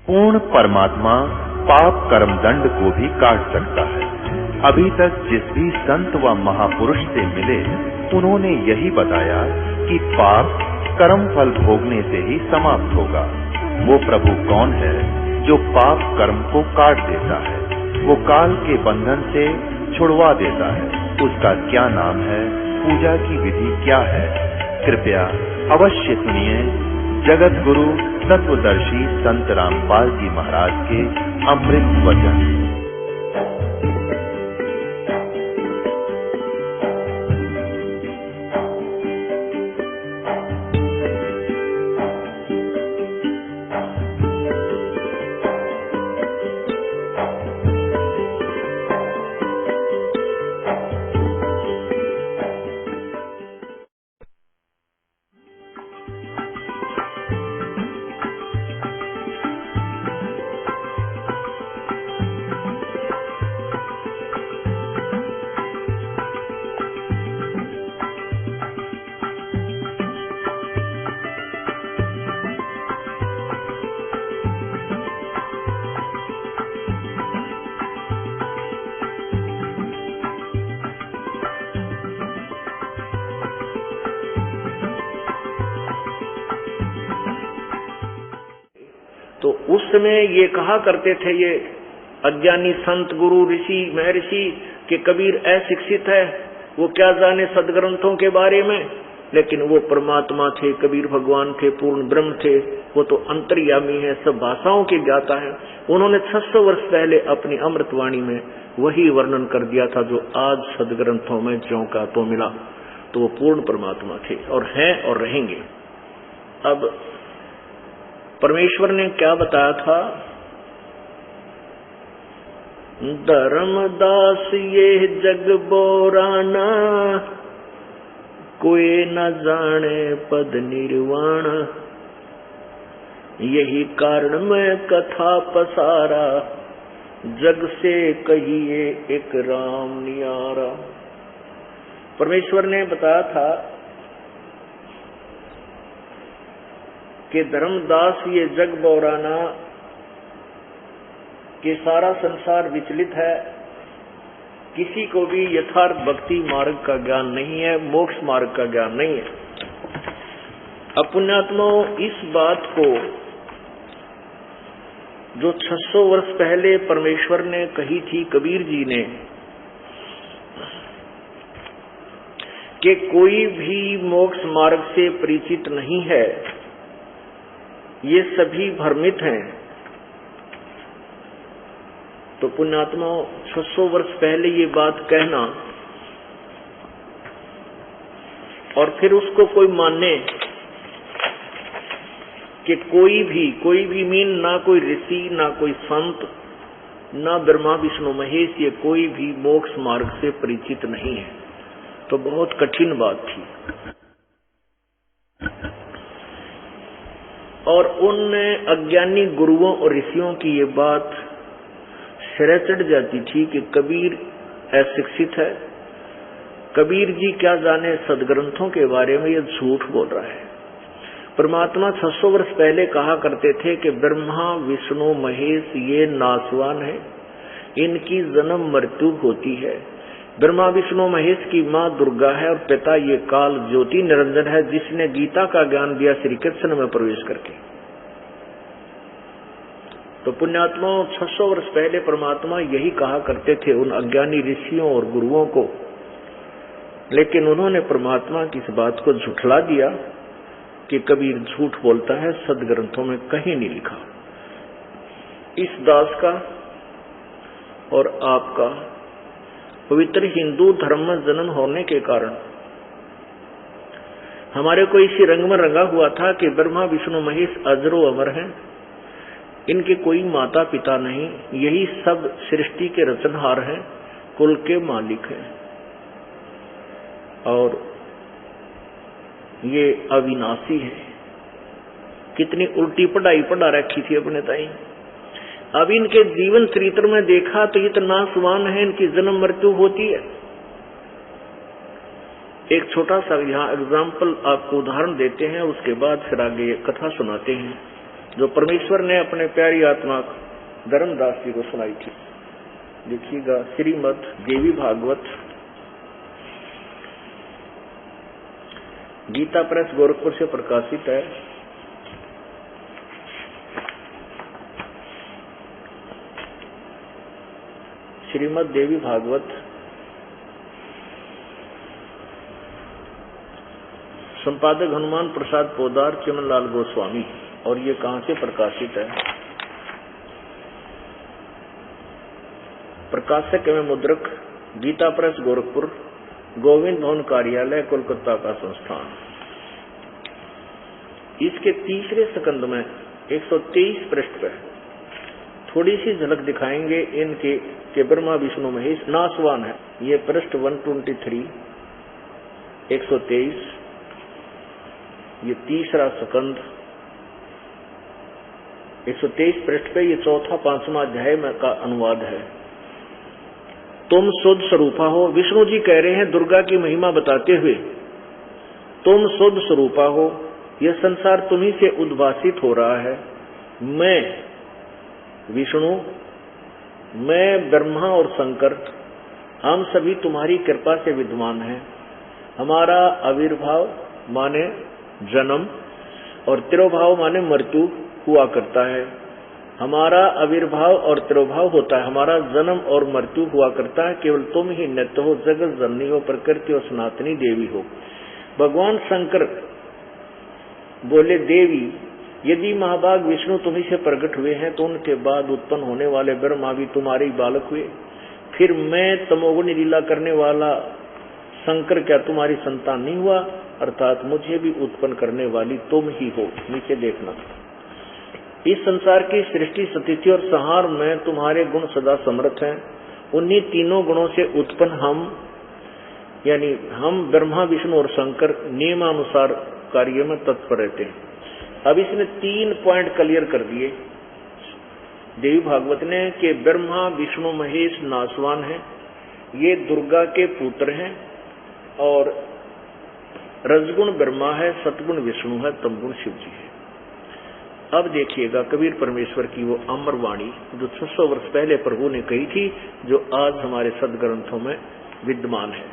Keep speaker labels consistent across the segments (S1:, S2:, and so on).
S1: पूर्ण परमात्मा पाप कर्म दंड को भी काट सकता है। अभी तक जिस भी संत व महापुरुष से मिले, उन्होंने यही बताया कि पाप कर्म फल भोगने से ही समाप्त होगा। वो प्रभु कौन है जो पाप कर्म को काट देता है, वो काल के बंधन से छुड़वा देता है। उसका क्या नाम है, पूजा की विधि क्या है? कृपया अवश्य सुनिए जगत गुरु तत्वदर्शी संत रामपाल जी महाराज के अमृत वचन।
S2: तो उस समय ये कहा करते थे ये अज्ञानी संत गुरु ऋषि महर्षि कि कबीर अशिक्षित है, वो क्या जाने सदग्रंथों के बारे में। लेकिन वो परमात्मा थे, कबीर भगवान थे, पूर्ण ब्रह्म थे, वो तो अंतर्यामी है, सब भाषाओं के ज्ञाता है। उन्होंने 600 वर्ष पहले अपनी अमृतवाणी में वही वर्णन कर दिया था जो आज सदग्रंथों में ज्यों का तो मिला। तो वो पूर्ण परमात्मा थे और हैं और रहेंगे। अब परमेश्वर ने क्या बताया था? धर्मदास ये जग बोराना, कोई न जाने पद निर्वाण। यही कारण मैं कथा पसारा, जग से कहिए एक राम नियारा। परमेश्वर ने बताया था कि धर्मदास ये जग बौराना, कि सारा संसार विचलित है, किसी को भी यथार्थ भक्ति मार्ग का ज्ञान नहीं है, मोक्ष मार्ग का ज्ञान नहीं है। पुण्यात्माओं, इस बात को जो 600 वर्ष पहले परमेश्वर ने कही थी कबीर जी ने कि कोई भी मोक्ष मार्ग से परिचित नहीं है, ये सभी भ्रमित हैं। तो पुण्यात्माओं, 600 वर्ष पहले ये बात कहना और फिर उसको कोई माने कि कोई भी मीन, ना कोई ऋषि, ना कोई संत, ना ब्रह्मा विष्णु महेश, ये कोई भी मोक्ष मार्ग से परिचित नहीं है, तो बहुत कठिन बात थी। और उन अज्ञानी गुरुओं और ऋषियों की ये बात सिरे चढ़ जाती थी कि कबीर अशिक्षित है, कबीर जी क्या जाने सदग्रंथों के बारे में, ये झूठ बोल रहा है। परमात्मा 600 वर्ष पहले कहा करते थे कि ब्रह्मा विष्णु महेश ये नासवान है, इनकी जन्म मृत्यु होती है। ब्रह्मा विष्णु महेश की माँ दुर्गा है और पिता ये काल ज्योति निरंजन है, जिसने गीता का ज्ञान दिया श्री कृष्ण में प्रवेश करके। तो पुण्यात्माओं, 600 वर्ष पहले परमात्मा यही कहा करते थे उन अज्ञानी ऋषियों और गुरुओं को, लेकिन उन्होंने परमात्मा की इस बात को झुठला दिया कि कबीर झूठ बोलता है, सदग्रंथों में कहीं नहीं लिखा। इस दास का और आपका पवित्र हिंदू धर्म में जन्म होने के कारण हमारे को इसी रंग में रंगा हुआ था कि ब्रह्मा विष्णु महेश अजरो अमर हैं, इनके कोई माता पिता नहीं, यही सब सृष्टि के रचनहार हैं, कुल के मालिक हैं, और ये अविनाशी है। कितनी उल्टी पढ़ाई पढ़ा रखी थी अपने ताई। अब इनके जीवन चरित्र में देखा तो ये तो नासवान है, इनकी जन्म मृत्यु होती है। एक छोटा सा यहाँ एग्जाम्पल आपको उदाहरण देते हैं, उसके बाद फिर आगे कथा सुनाते हैं। जो परमेश्वर ने अपने प्यारी आत्मा धर्मदास जी को सुनाई थी। देखिएगा, श्रीमद् देवी भागवत, गीता प्रेस गोरखपुर से प्रकाशित है। श्रीमद् देवी भागवत, संपादक हनुमान प्रसाद पोदार, चिमनलाल गोस्वामी। और ये कहां से प्रकाशित है? प्रकाशक एवं मुद्रक गीता प्रेस गोरखपुर, गोविंद भवन कार्यालय, कोलकाता का संस्थान। इसके तीसरे स्कंद में 123 पृष्ठ पर थोड़ी सी झलक दिखाएंगे इनके के ब्रह्मा विष्णु महेश नासवान है। ये पृष्ठ 123, 123, ये तीसरा स्कंद 123 पृष्ठ पे, ये चौथा 5वां अध्याय का अनुवाद है। तुम शुद्ध स्वरूपा हो, विष्णु जी कह रहे हैं दुर्गा की महिमा बताते हुए, तुम शुद्ध स्वरूपा हो, यह संसार तुम्ही से उद्भासित हो रहा है। मैं विष्णु, मैं ब्रह्मा और शंकर, हम सभी तुम्हारी कृपा से विद्यमान हैं। हमारा आविर्भाव माने जन्म और तिरोभाव माने मृत्यु हुआ करता है। हमारा आविर्भाव और तिरोभाव होता है, हमारा जन्म और मृत्यु हुआ करता है। केवल तुम ही नित्य हो, जगत जननी हो, प्रकृति और सनातनी देवी हो। भगवान शंकर बोले, देवी यदि महाभाग विष्णु तुम्ही से प्रकट हुए हैं तो उनके बाद उत्पन्न होने वाले ब्रह्मा भी तुम्हारे ही बालक हुए। फिर मैं तमोगुणी लीला करने वाला शंकर क्या तुम्हारी संतान नहीं हुआ? अर्थात मुझे भी उत्पन्न करने वाली तुम ही हो। नीचे देखना, इस संसार की सृष्टि, स्थिति और संहार में तुम्हारे गुण सदा समर्थ हैं। उन्हीं तीनों गुणों से उत्पन्न हम, यानी हम ब्रह्मा विष्णु और शंकर नियमानुसार कार्य में तत्पर रहते हैं। अब इसने 3 पॉइंट क्लियर कर दिए देवी भागवत ने कि ब्रह्मा विष्णु महेश नासवान है, ये दुर्गा के पुत्र हैं, और रजगुण ब्रह्मा है, सतगुण विष्णु है, तमगुण शिव जी है। अब देखिएगा कबीर परमेश्वर की वो अमर वाणी जो 600 वर्ष पहले प्रभु ने कही थी, जो आज हमारे सदग्रंथों में विद्यमान है।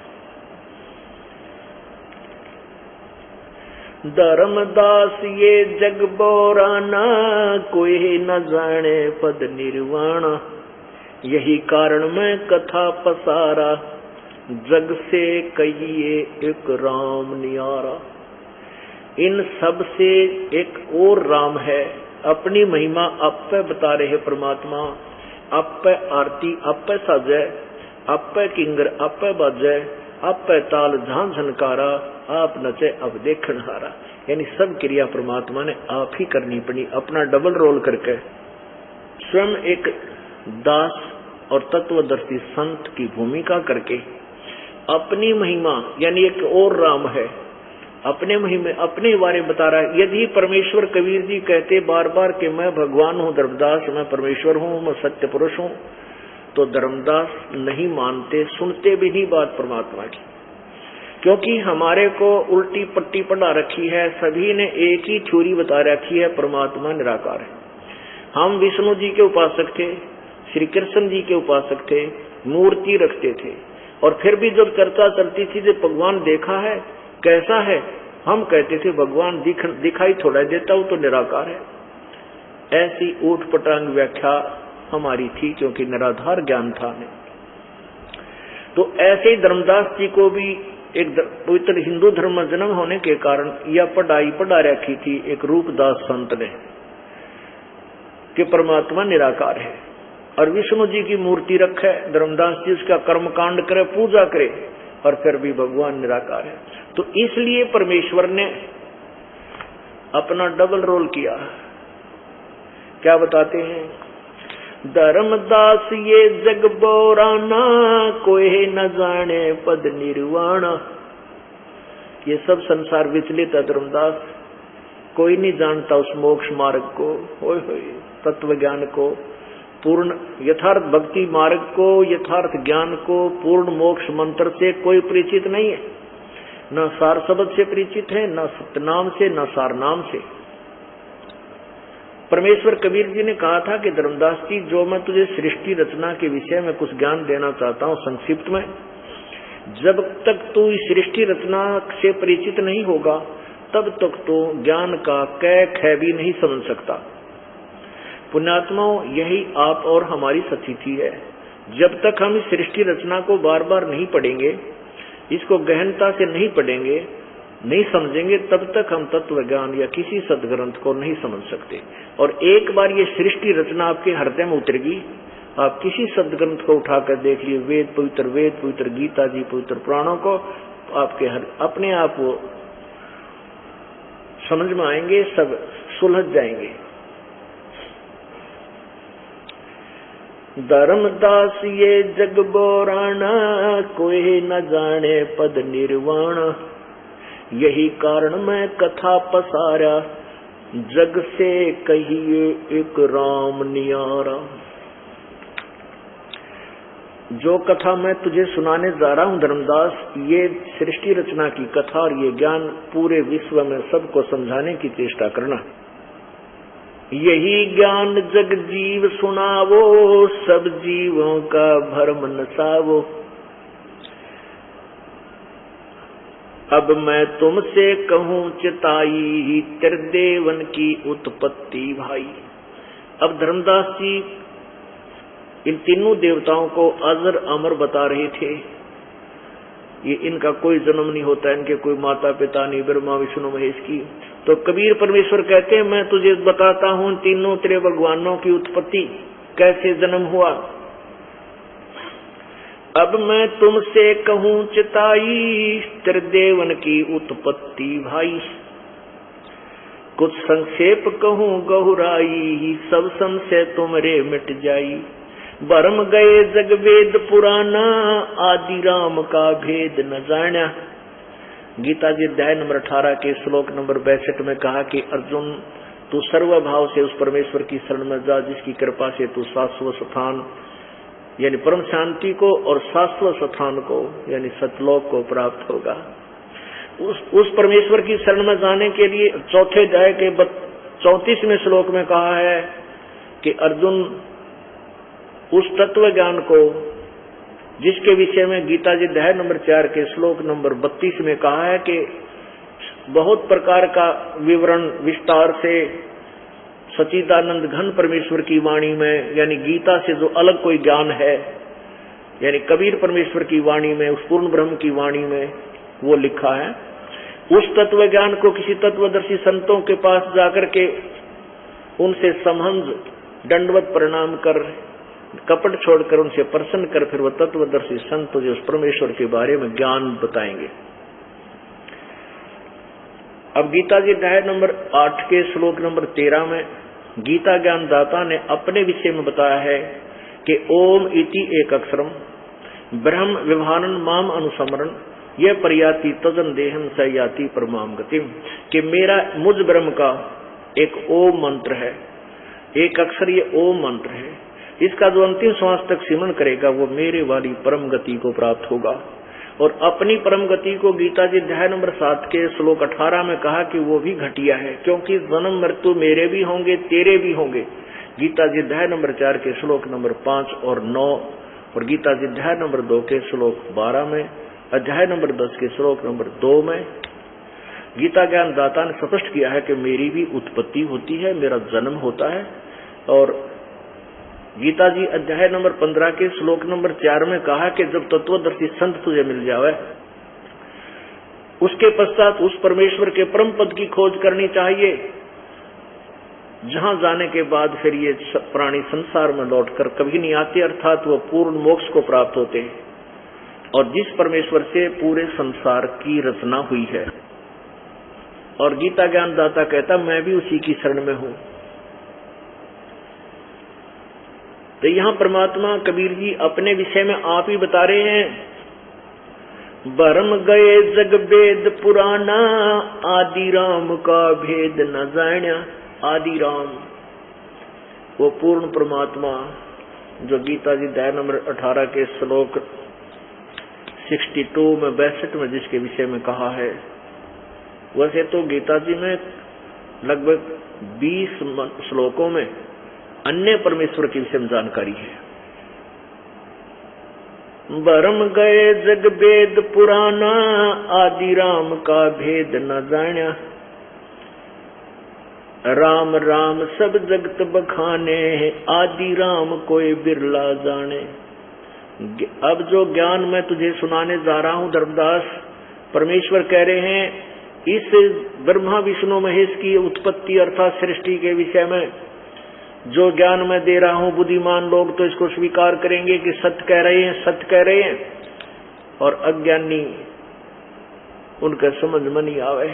S2: धर्मदास ये जग बोराना, कोई न जाने पद निर्वाणा। यही कारण मैं कथा पसारा, जग से कहिए एक राम नियारा। इन सब से एक और राम है, अपनी महिमा आप पे बता रहे परमात्मा। आप पे आरती आप पे साजे, आप पे किंगर आप पे बाजे, आप पे ताल झांझ झनकारा, आप नचे अब देखन हारा। यानी सब क्रिया परमात्मा ने आप ही करनी पड़ी, अपना डबल रोल करके। स्वयं एक दास और तत्वदर्शी संत की भूमिका करके अपनी महिमा, यानी एक और राम है, अपने महिमा अपने बारे में बता रहा है। यदि परमेश्वर कबीर जी कहते बार बार कि मैं भगवान हूँ, धर्मदास मैं परमेश्वर हूँ, मैं सत्य पुरुष हूँ, तो धर्मदास नहीं मानते, सुनते भी नहीं बात परमात्मा की। क्योंकि हमारे को उल्टी पट्टी पढ़ा रखी है, सभी ने एक ही थ्योरी बता रखी है, परमात्मा निराकार है। हम विष्णु जी के उपासक थे, श्री कृष्ण जी के उपासक थे, मूर्ति रखते थे, और फिर भी जब चर्चा चलती थी जब भगवान देखा है कैसा है, हम कहते थे भगवान दिखाई थोड़ा देता हूं तो निराकार है। ऐसी ऊट पटांग व्याख्या हमारी थी, क्योंकि निराधार ज्ञान था हमें। तो ऐसे ही धर्मदास जी को भी एक पवित्र हिंदू धर्म में जन्म होने के कारण यह पढ़ाई पढ़ा रखी थी एक रूपदास संत ने कि परमात्मा निराकार है, और विष्णु जी की मूर्ति रखे, धर्मदास जी उसका कर्मकांड करे, पूजा करे, और फिर भी भगवान निराकार है। तो इसलिए परमेश्वर ने अपना डबल रोल किया। क्या बताते हैं? धर्मदास ये जग बोराना, कोई न जाने पद निर्वाणा। ये सब संसार विचलित है धर्मदास, कोई नहीं जानता उस मोक्ष मार्ग को, होय होय तत्व ज्ञान को, पूर्ण यथार्थ भक्ति मार्ग को, यथार्थ ज्ञान को, पूर्ण मोक्ष मंत्र से कोई परिचित नहीं है। न सार शब्द से परिचित है, न सत्यनाम से, न सार नाम से। परमेश्वर कबीर जी ने कहा था कि धर्मदास जी, जो मैं तुझे सृष्टि रचना के विषय में कुछ ज्ञान देना चाहता हूँ संक्षिप्त में, जब तक तू इस सृष्टि रचना से परिचित नहीं होगा तब तक तो ज्ञान का कै ख भी नहीं समझ सकता। पुण्यात्माओं, यही आप और हमारी स्थिति है। जब तक हम इस सृष्टि रचना को बार बार नहीं पढ़ेंगे, इसको गहनता से नहीं पढ़ेंगे, नहीं समझेंगे, तब तक हम तत्व ज्ञान या किसी सदग्रंथ को नहीं समझ सकते। और एक बार ये सृष्टि रचना आपके हृदय में उतरेगी, आप किसी सदग्रंथ को उठाकर देख लिए, वेद पवित्र गीता जी पवित्र पुराणों को, आपके अपने आप वो समझ में आएंगे, सब सुलझ जाएंगे। धर्मदास ये जग बोराना, कोई न जाने पद निर्वाण, यही कारण मैं कथा पसारा, जग से कहिए एक राम नियारा। जो कथा मैं तुझे सुनाने जा रहा हूँ धर्मदास, ये सृष्टि रचना की कथा और ये ज्ञान पूरे विश्व में सबको समझाने की चेष्टा करना। यही ज्ञान जग जीव सुनावो, सब जीवों का भरम नसावो। अब मैं तुमसे कहूँ चिताई, त्रिदेवन की उत्पत्ति भाई। अब धर्मदास जी इन तीनों देवताओं को अजर अमर बता रहे थे। ये इनका कोई जन्म नहीं होता, इनके कोई माता पिता नहीं, ब्रह्मा विष्णु महेश की। तो कबीर परमेश्वर कहते हैं, मैं तुझे बताता हूँ तीनों तेरे भगवानों की उत्पत्ति, कैसे जन्म हुआ। अब मैं तुमसे कहूँ चिताई, त्रिदेवन की उत्पत्ति भाई। कुछ संक्षेप कहूँ गहुराई, सब संशय तुमरे मिट जाई। भरम गए जग वेद पुराना, आदि राम का भेद न जाना। गीता जी अध्याय नंबर 18 के श्लोक नंबर 62 में कहा कि अर्जुन, तू सर्वभाव से उस परमेश्वर की शरण में जा, जिसकी कृपा से तू शाश्वत स्थान यानी परम शांति को और शाश्वत स्थान को यानी सतलोक को प्राप्त होगा। उस परमेश्वर की शरण में जाने के लिए चौथे अध्याय के 34वें श्लोक में कहा है कि अर्जुन, उस तत्व ज्ञान को जिसके विषय में गीता जी अध्याय नंबर 4 के श्लोक नंबर 32 में कहा है कि बहुत प्रकार का विवरण विस्तार से सच्चिदानंद घन परमेश्वर की वाणी में, यानी गीता से जो अलग कोई ज्ञान है, यानी कबीर परमेश्वर की वाणी में, उस पूर्ण ब्रह्म की वाणी में वो लिखा है। उस तत्व ज्ञान को किसी तत्वदर्शी संतों के पास जाकर के उनसे समझ दंडवत प्रणाम कर, कपट छोड़कर उनसे प्रसन्न कर, फिर वह तत्वदर्शी संत तुझे उस परमेश्वर के बारे में ज्ञान बताएंगे। अब गीता जी अध्याय नंबर 8 के श्लोक नंबर 13 में गीता ज्ञान दाता ने अपने विषय में बताया है कि ओम इति एक अक्षरम ब्रह्म विभानन माम अनुसमरण, यह पर्याति तजन देहम स याति परमाम गतिम, कि मेरा मुझ ब्रह्म का एक ओम मंत्र है, एक अक्षर ये ओम मंत्र है, इसका जो अंतिम श्वास तक सिमरण करेगा वो मेरे वाली परम गति को प्राप्त होगा। और अपनी परम गति को गीता जी अध्याय नंबर 7 के श्लोक 18 में कहा कि वो भी घटिया है, क्योंकि जन्म मृत्यु मेरे भी होंगे तेरे भी होंगे। गीता जी अध्याय नंबर 4 के श्लोक नंबर 5 और 9 और गीता जी अध्याय नंबर 2 के श्लोक 12 में, अध्याय नंबर 10 के श्लोक नंबर 2 में गीता ज्ञान दाता ने स्पष्ट किया है कि मेरी भी उत्पत्ति होती है, मेरा जन्म होता है। और गीता जी अध्याय नंबर 15 के श्लोक नंबर 4 में कहा कि जब तत्वदर्शी संत तुझे मिल जावे, उसके पश्चात उस परमेश्वर के परम पद की खोज करनी चाहिए, जहां जाने के बाद फिर ये प्राणी संसार में लौटकर कभी नहीं आते, अर्थात वो पूर्ण मोक्ष को प्राप्त होते हैं। और जिस परमेश्वर से पूरे संसार की रचना हुई है। और गीता ज्ञान दाता कहता मैं भी उसी की शरण में हूं। तो यहां परमात्मा कबीर जी अपने विषय में आप ही बता रहे हैं, भरम गए जग वेद पुराना, आदि राम का भेद न जाना। आदि राम वो पूर्ण परमात्मा जो गीता जी अध्याय नंबर 18 के श्लोक 62 में 62 में जिसके विषय में कहा है, वैसे तो गीता जी में लगभग 20 श्लोकों में अन्य परमेश्वर के विषय में जानकारी है। बरम गए जग वेद पुराना, आदि राम का भेद न जान्या। राम राम सब जगत बखाने, आदि राम कोई बिरला जाने। अब जो ज्ञान मैं तुझे सुनाने जा रहा हूं धर्मदास, परमेश्वर कह रहे हैं, इस ब्रह्मा विष्णु महेश की उत्पत्ति अर्थात सृष्टि के विषय में जो ज्ञान मैं दे रहा हूं, बुद्धिमान लोग तो इसको स्वीकार करेंगे कि सत्य कह रहे हैं, सत्य कह रहे हैं, और अज्ञानी उनका समझ में नहीं आवे।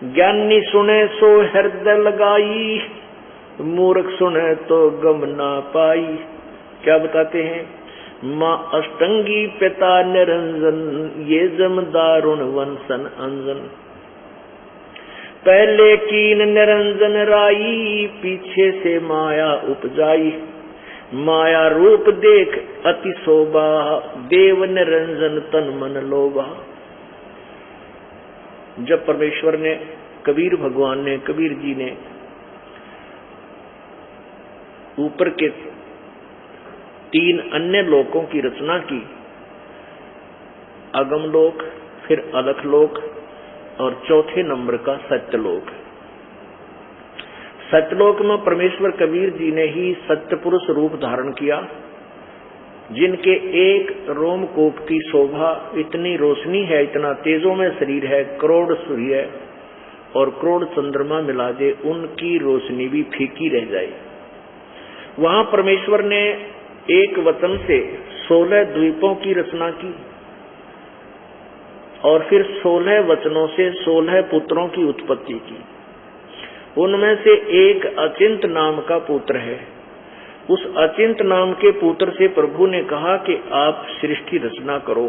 S2: ज्ञानी सुने सो हृदय लगाई, मूर्ख सुने तो गम ना पाई। क्या बताते हैं? माँ अष्टंगी पिता निरंजन, ये जम दारुण वंशन अंजन। पहले कीन निरंजन राई, पीछे से माया उपजाई। माया रूप देख अति शोभा, देव निरंजन तन मन लोभा। जब परमेश्वर ने, कबीर भगवान ने, कबीर जी ने ऊपर के 3 अन्य लोकों की रचना की, अगम लोक, फिर अलख लोक और चौथे नंबर का सत्यलोक। सत्यलोक में परमेश्वर कबीर जी ने ही सत्य पुरुष रूप धारण किया, जिनके एक रोमकूप की शोभा इतनी रोशनी है, इतना तेजों में शरीर है, करोड़ सूर्य और करोड़ चंद्रमा मिला दे उनकी रोशनी भी फीकी रह जाए। वहां परमेश्वर ने एक वचन से 16 द्वीपों की रचना की और फिर 16 वचनों से 16 पुत्रों की उत्पत्ति की। उनमें से एक अचिंत नाम का पुत्र है। उस अचिंत नाम के पुत्र से प्रभु ने कहा कि आप सृष्टि रचना करो।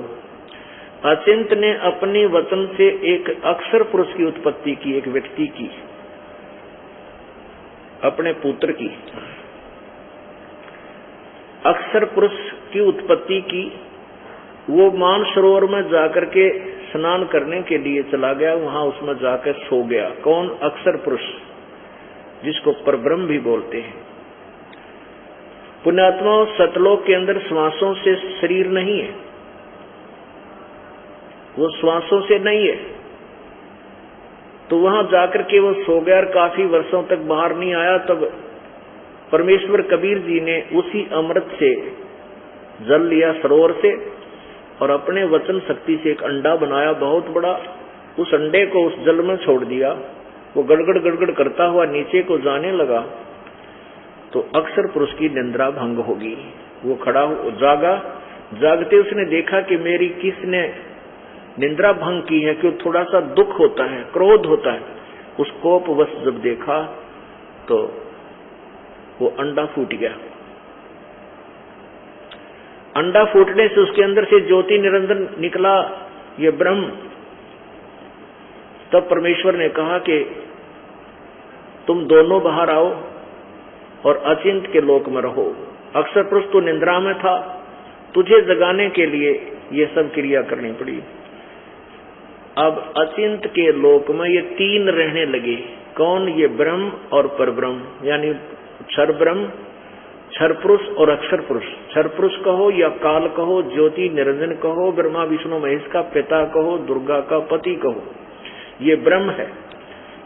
S2: अचिंत ने अपनी वचन से एक अक्षर पुरुष की उत्पत्ति की, एक व्यक्ति की, अपने पुत्र की अक्षर पुरुष की उत्पत्ति की। वो मानसरोवर में जाकर के स्नान करने के लिए चला गया, वहां उसमें जाकर सो गया। कौन? अक्षर पुरुष, जिसको परब्रह्म भी बोलते हैं। पुण्यात्मा, सतलोक के अंदर श्वासों से शरीर नहीं है, वो श्वासों से नहीं है, तो वहां जाकर के वो सो गया और काफी वर्षों तक बाहर नहीं आया। तब परमेश्वर कबीर जी ने उसी अमृत से जल लिया सरोवर से और अपने वचन शक्ति से एक अंडा बनाया बहुत बड़ा। उस अंडे को उस जल में छोड़ दिया, वो गड़गड़ गड़गड़ करता हुआ नीचे को जाने लगा, तो अक्षर पुरुष की निंद्रा भंग होगी। वो खड़ा हो जागा, जागते उसने देखा कि मेरी किसने निंद्रा भंग की है, क्यों? थोड़ा सा दुख होता है, क्रोध होता है। उस कोप वश जब देखा तो वो अंडा फूट गया। अंडा फूटने से उसके अंदर से ज्योति निरंजन निकला, ये ब्रह्म। तब परमेश्वर ने कहा कि तुम दोनों बाहर आओ और अचिंत के लोक में रहो। अक्षर पुरुष तो निंद्रा में था, तुझे जगाने के लिए ये सब क्रिया करनी पड़ी। अब अचिंत के लोक में ये 3 रहने लगे। कौन? ये ब्रह्म और परब्रह्म, यानी क्षर ब्रह्म, क्षर पुरुष और अक्षर पुरुष। क्षर पुरुष कहो या काल कहो, ज्योति निरंजन कहो, ब्रह्मा विष्णु महेश का पिता कहो, दुर्गा का पति कहो, ये ब्रह्म है।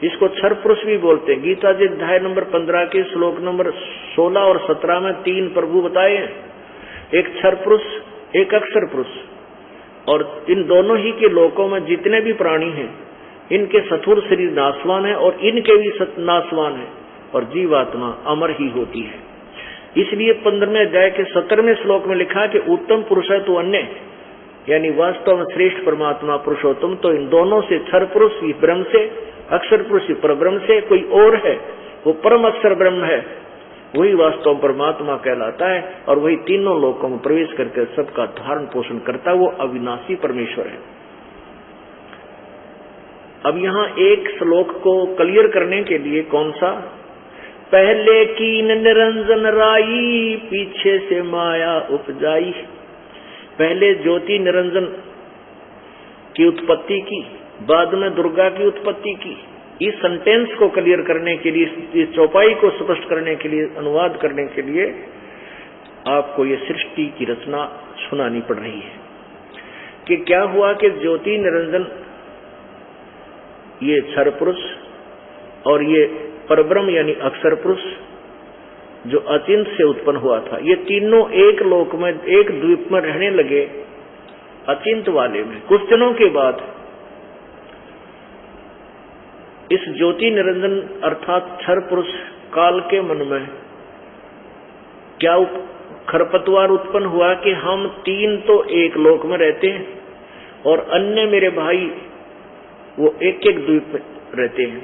S2: इसको क्षर पुरुष भी बोलते हैं। गीता जी अध्याय नंबर 15 के श्लोक नंबर 16 और 17 में 3 प्रभु बताए हैं, एक क्षर पुरुष, एक अक्षर पुरुष। और इन दोनों ही के लोकों में जितने भी प्राणी हैं, इनके स्थूल शरीर नाशवान है और इनके भी नाशवान है, और जीवात्मा अमर ही होती है। इसलिए 15वें अध्याय के 17वें श्लोक में लिखा कि उत्तम पुरुष है तो अन्य, यानी वास्तव में श्रेष्ठ परमात्मा पुरुषोत्तम तो इन दोनों से, क्षर पुरुष ही ब्रह्म से, अक्षर पुरुष ही परब्रह्म से कोई और है, वो परम अक्षर ब्रह्म है, वही वास्तव परमात्मा कहलाता है। और वही तीनों लोकों में प्रवेश करके सबका धारण पोषण करता है, वो अविनाशी परमेश्वर है। अब यहाँ एक श्लोक को क्लियर करने के लिए, कौन सा? पहले कीन निरंजन राई, पीछे से माया उपजाई। पहले ज्योति निरंजन की उत्पत्ति की, बाद में दुर्गा की उत्पत्ति की, इस सेंटेंस को क्लियर करने के लिए, इस चौपाई को स्पष्ट करने के लिए, अनुवाद करने के लिए आपको ये सृष्टि की रचना सुनानी पड़ रही है कि क्या हुआ कि ज्योति निरंजन, ये क्षर पुरुष और ये परब्रह्म यानी अक्षर पुरुष जो अचिंत से उत्पन्न हुआ था, ये तीनों एक लोक में, एक द्वीप में रहने लगे, अचिंत वाले में। कुछ दिनों के बाद इस ज्योति निरंजन अर्थात क्षर पुरुष काल के मन में क्या खरपतवार उत्पन्न हुआ कि हम तीन तो एक लोक में रहते हैं और अन्य मेरे भाई वो एक एक द्वीप में रहते हैं,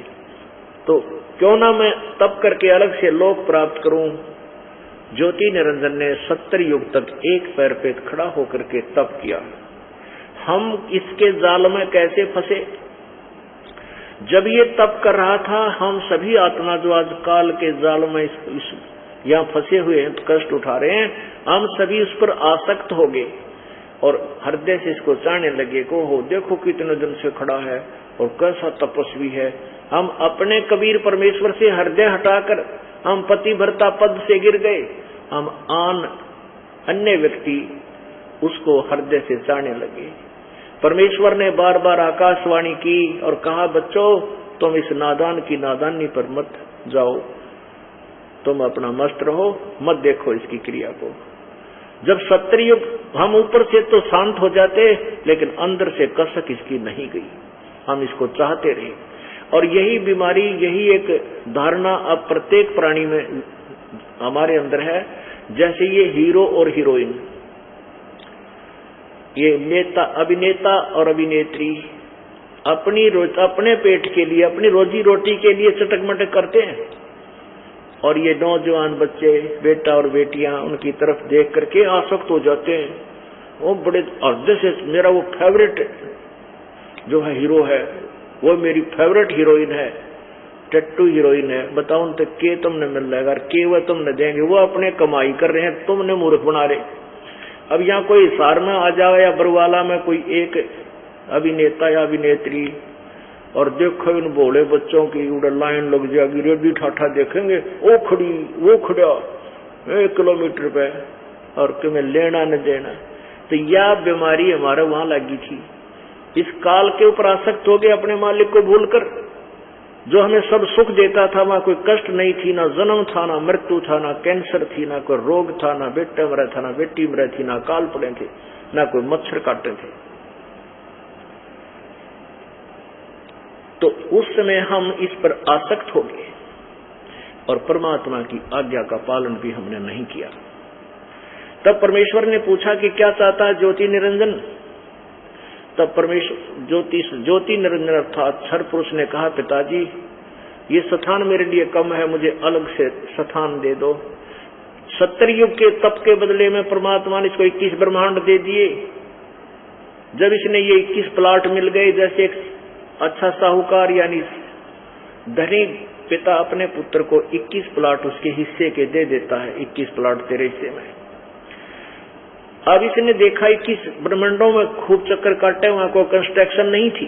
S2: तो क्यों ना मैं तप करके अलग से लोक प्राप्त करूं। ज्योति निरंजन ने 70 युग तक एक पैर पे खड़ा होकर के तप किया। हम इसके जाल में कैसे फंसे? जब ये तप कर रहा था, हम सभी आत्मा जो आज काल के जाल में यहाँ फंसे हुए हैं, कष्ट उठा रहे हैं, हम सभी उस पर आसक्त हो गए और हृदय से इसको चाहने लगे को हो देखो कितने दिन से खड़ा है और कैसा तपस्वी है। हम अपने कबीर परमेश्वर से हृदय हटाकर हम पतिव्रता पद से गिर गए। हम अन्य व्यक्ति उसको हृदय से चाहने लगे। परमेश्वर ने बार बार आकाशवाणी की और कहा, बच्चों तुम इस नादान की नादानी पर मत जाओ, तुम अपना मस्त रहो, मत देखो इसकी क्रिया को। जब 70 युग हम ऊपर से तो शांत हो जाते, लेकिन अंदर से कसक इसकी नहीं गई, हम इसको चाहते रहे। और यही बीमारी, यही एक धारणा अब प्रत्येक प्राणी में हमारे अंदर है। जैसे ये हीरो और हीरोइन, ये नेता, अभिनेता और अभिनेत्री अपने पेट के लिए, अपनी रोजी रोटी के लिए चटक मटक करते हैं, और ये नौजवान बच्चे, बेटा और बेटियां उनकी तरफ देख करके आसक्त हो जाते हैं। वो बड़े, और जैसे मेरा वो फेवरेट जो है हीरो है, वो मेरी फेवरेट हीरोइन है, टट्टू हीरोइन है, बताओ तो के तुमने मिल जाएगा, के वह तुमने देंगे, वो अपने कमाई कर रहे हैं, तुमने मूर्ख बना रहे। अब यहाँ कोई हिसार में आ जाए या बरवाला में कोई एक अभिनेता या अभिनेत्री, और देखो इन भोले बच्चों की उधर लाइन लग जाएगी, रेडी ठाठा देखेंगे, वो खड़ी वो खड़ा 1 किलोमीटर पे, और तुम्हें लेना न देना। तो यह बीमारी हमारे वहां लगी थी। इस काल के ऊपर आसक्त हो गए, अपने मालिक को भूलकर। जो हमें सब सुख देता था, वहां कोई कष्ट नहीं थी, ना जन्म था, ना मृत्यु था, ना कैंसर थी, ना कोई रोग था, ना बेटा मरा था, ना बेटी मरा थी, ना काल पड़े थे, ना कोई मच्छर काटे थे। तो उस समय हम इस पर आसक्त हो गए और परमात्मा की आज्ञा का पालन भी हमने नहीं किया। तब परमेश्वर ने पूछा कि क्या चाहता है ज्योति निरंजन? तब परमेश्वर ज्योति निरंजन अर्थात क्षर पुरुष ने कहा, पिताजी ये स्थान मेरे लिए कम है, मुझे अलग से स्थान दे दो। 70 युग के तप के बदले में परमात्मा ने इसको 21 ब्रह्मांड दे दिए। जब इसने ये 21 प्लाट मिल गए, जैसे एक अच्छा साहूकार यानी धनी पिता अपने पुत्र को 21 प्लाट उसके हिस्से के दे देता है, 21 प्लाट तेरे हिस्से में। अब इसने देखा 21 ब्रह्मांडों में खूब चक्कर काटे, वहां कोई कंस्ट्रक्शन नहीं थी,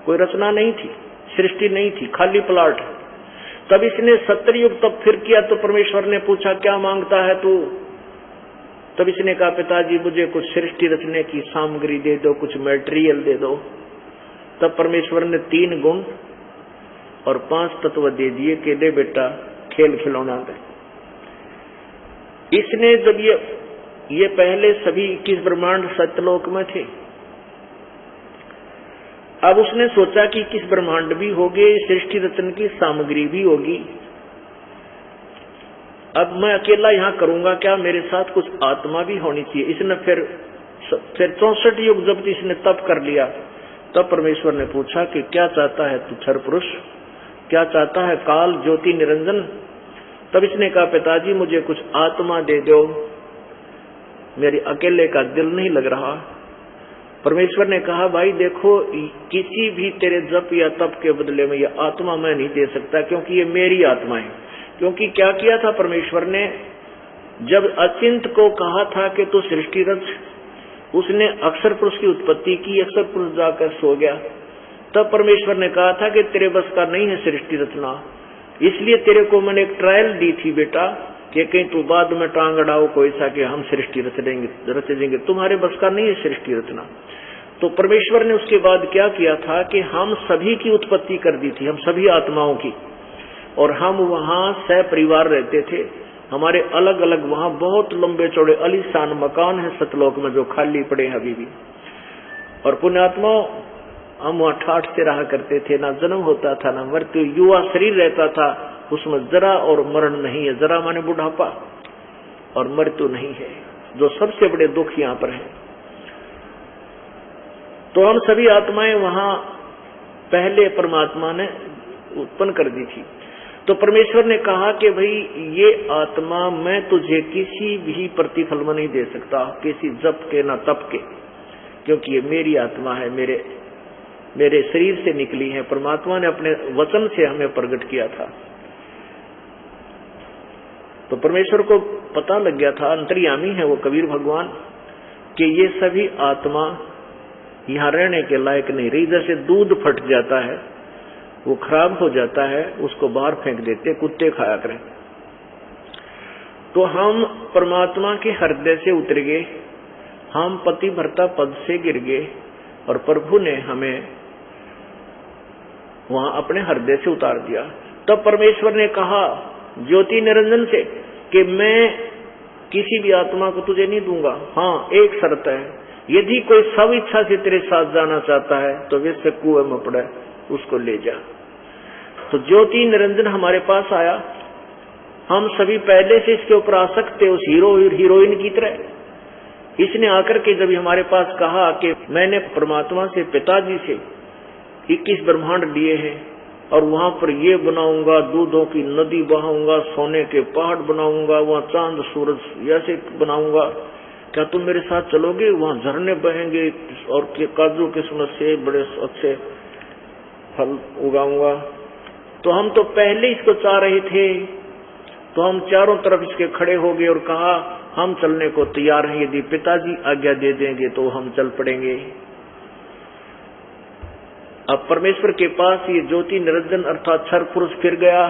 S2: कोई रचना नहीं थी, सृष्टि नहीं थी, खाली प्लाट। तब इसने 70 युग तब फिर किया तो परमेश्वर ने पूछा क्या मांगता है तू? तब इसने कहा, पिताजी मुझे कुछ सृष्टि रचने की सामग्री दे दो, कुछ मटेरियल दे दो। तब परमेश्वर ने 3 गुण और 5 तत्व दे दिए कि ले बेटा खेल खिलौना दे। इसने जब ये पहले सभी 21 ब्रह्मांड सत्यलोक में थे, अब उसने सोचा कि 21 ब्रह्मांड भी होंगे, सृष्टि रचन की सामग्री भी होगी। अब मैं अकेला यहाँ करूंगा क्या? मेरे साथ कुछ आत्मा भी होनी चाहिए। इसने फिर 64 युग जब इसने तप कर लिया, तब परमेश्वर ने पूछा कि क्या चाहता है तू क्षर पुरुष, क्या चाहता है काल ज्योति निरंजन? तब इसने कहा, पिताजी मुझे कुछ आत्मा दे दो, मेरे अकेले का दिल नहीं लग रहा। परमेश्वर ने कहा, भाई देखो किसी भी तेरे जप या तप के बदले में यह आत्मा मैं नहीं दे सकता, क्योंकि ये मेरी आत्मा है। क्योंकि क्या किया था परमेश्वर ने, जब अचिंत को कहा था कि तू सृष्टि रच, उसने अक्षर पुरुष की उत्पत्ति की, अक्षर पुरुष जाकर सो गया। तब परमेश्वर ने कहा था कि तेरे बस का नहीं है सृष्टि रचना, इसलिए तेरे को मैंने एक ट्रायल दी थी बेटा कि कहीं तू बाद में टांग अड़ाओ कोई सा कि हम सृष्टि रच देंगे, तुम्हारे बस का नहीं है सृष्टि रचना। तो परमेश्वर ने उसके बाद क्या किया था कि हम सभी की उत्पत्ति कर दी थी, हम सभी आत्माओं की, और हम वहां सह परिवार रहते थे। हमारे अलग अलग वहां बहुत लंबे चौड़े आलीशान मकान है सतलोक में जो खाली पड़े हैं अभी भी। और पुण्यात्मा हम वहां ठाठ से रहा करते थे, ना जन्म होता था ना मृत्यु, युवा शरीर रहता था, उसमें जरा और मरण नहीं है। जरा माने बुढ़ापा और मृत्यु नहीं है, जो सबसे बड़े दुख यहाँ पर है। तो हम सभी आत्माएं वहां पहले परमात्मा ने उत्पन्न कर दी थी। तो परमेश्वर ने कहा कि भाई ये आत्मा मैं तुझे किसी भी प्रतिफल में नहीं दे सकता, किसी जप के ना तप के, क्योंकि ये मेरी आत्मा है, मेरे शरीर से निकली है। परमात्मा ने अपने वचन से हमें प्रकट किया था। तो परमेश्वर को पता लग गया था, अंतर्यामी है वो कबीर भगवान, कि ये सभी आत्मा यहाँ रहने के लायक नहीं रही। जैसे दूध फट जाता है, वो खराब हो जाता है, उसको बाहर फेंक देते, कुत्ते खाया करें। तो हम परमात्मा के हृदय से उतर गए, हम पतिव्रता पद से गिर गए, और प्रभु ने हमें वहां अपने हृदय से उतार दिया। तब परमेश्वर ने कहा ज्योति निरंजन से कि मैं किसी भी आत्मा को तुझे नहीं दूंगा। हाँ, एक शर्त है, यदि कोई सब इच्छा से तेरे साथ जाना चाहता है तो वैसे कुएं में पड़े उसको ले जा। तो ज्योति निरंजन हमारे पास आया। हम सभी पहले से इसके ऊपर आसक्त थे, उस हीरोइन की तरह। इसने आकर के जब हमारे पास कहा कि मैंने परमात्मा से, पिताजी से 21 ब्रह्मांड लिए हैं और वहां पर ये बनाऊंगा, दूधों की नदी बहाऊंगा, सोने के पहाड़ बनाऊंगा, वहां चांद सूरज ऐसे बनाऊंगा, क्या तुम मेरे साथ चलोगे? वहां झरने बहेंगे और काजू किस्मत से बड़े अच्छे फल उगाऊंगा। तो हम तो पहले इसको चाह रहे थे, तो हम चारों तरफ इसके खड़े हो गए और कहा हम चलने को तैयार हैं, यदि पिताजी आज्ञा दे देंगे तो हम चल पड़ेंगे। अब परमेश्वर के पास ये ज्योति निरंजन अर्थात क्षर पुरुष फिर गया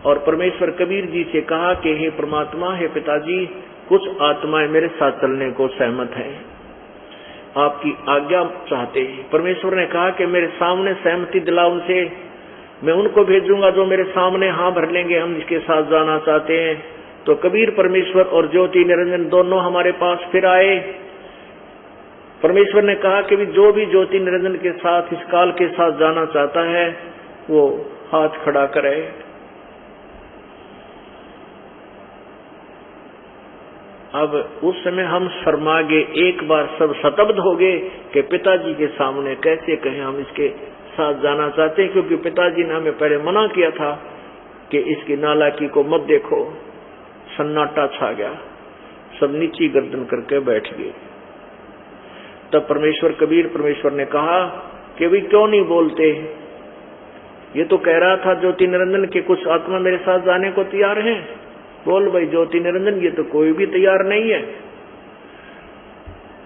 S2: और परमेश्वर कबीर जी से कहा कि हे परमात्मा, हे पिताजी, कुछ आत्माएं मेरे साथ चलने को सहमत हैं, आपकी आज्ञा चाहते हैं। परमेश्वर ने कहा कि मेरे सामने सहमति दिला उनसे, मैं उनको भेजूंगा जो मेरे सामने हाँ भर लेंगे, हम इसके साथ जाना चाहते हैं। तो कबीर परमेश्वर और ज्योति निरंजन दोनों हमारे पास फिर आए। परमेश्वर ने कहा कि जो भी ज्योति निरंजन के साथ इस काल के साथ जाना चाहता है वो हाथ खड़ा करे। अब उस समय हम शर्मा गए, एक बार सब शतब्द हो गए कि पिताजी के सामने कैसे कहें हम इसके साथ जाना चाहते हैं, क्योंकि पिताजी ने हमें पहले मना किया था कि इसकी नालायकी को मत देखो। सन्नाटा छा गया, सब नीची गर्दन करके बैठ गए। तब परमेश्वर कबीर परमेश्वर ने कहा कि भाई क्यों नहीं बोलते, ये तो कह रहा था ज्योति निरंजन के कुछ आत्मा मेरे साथ जाने को तैयार हैं, बोल भाई ज्योति निरंजन, ये तो कोई भी तैयार नहीं है।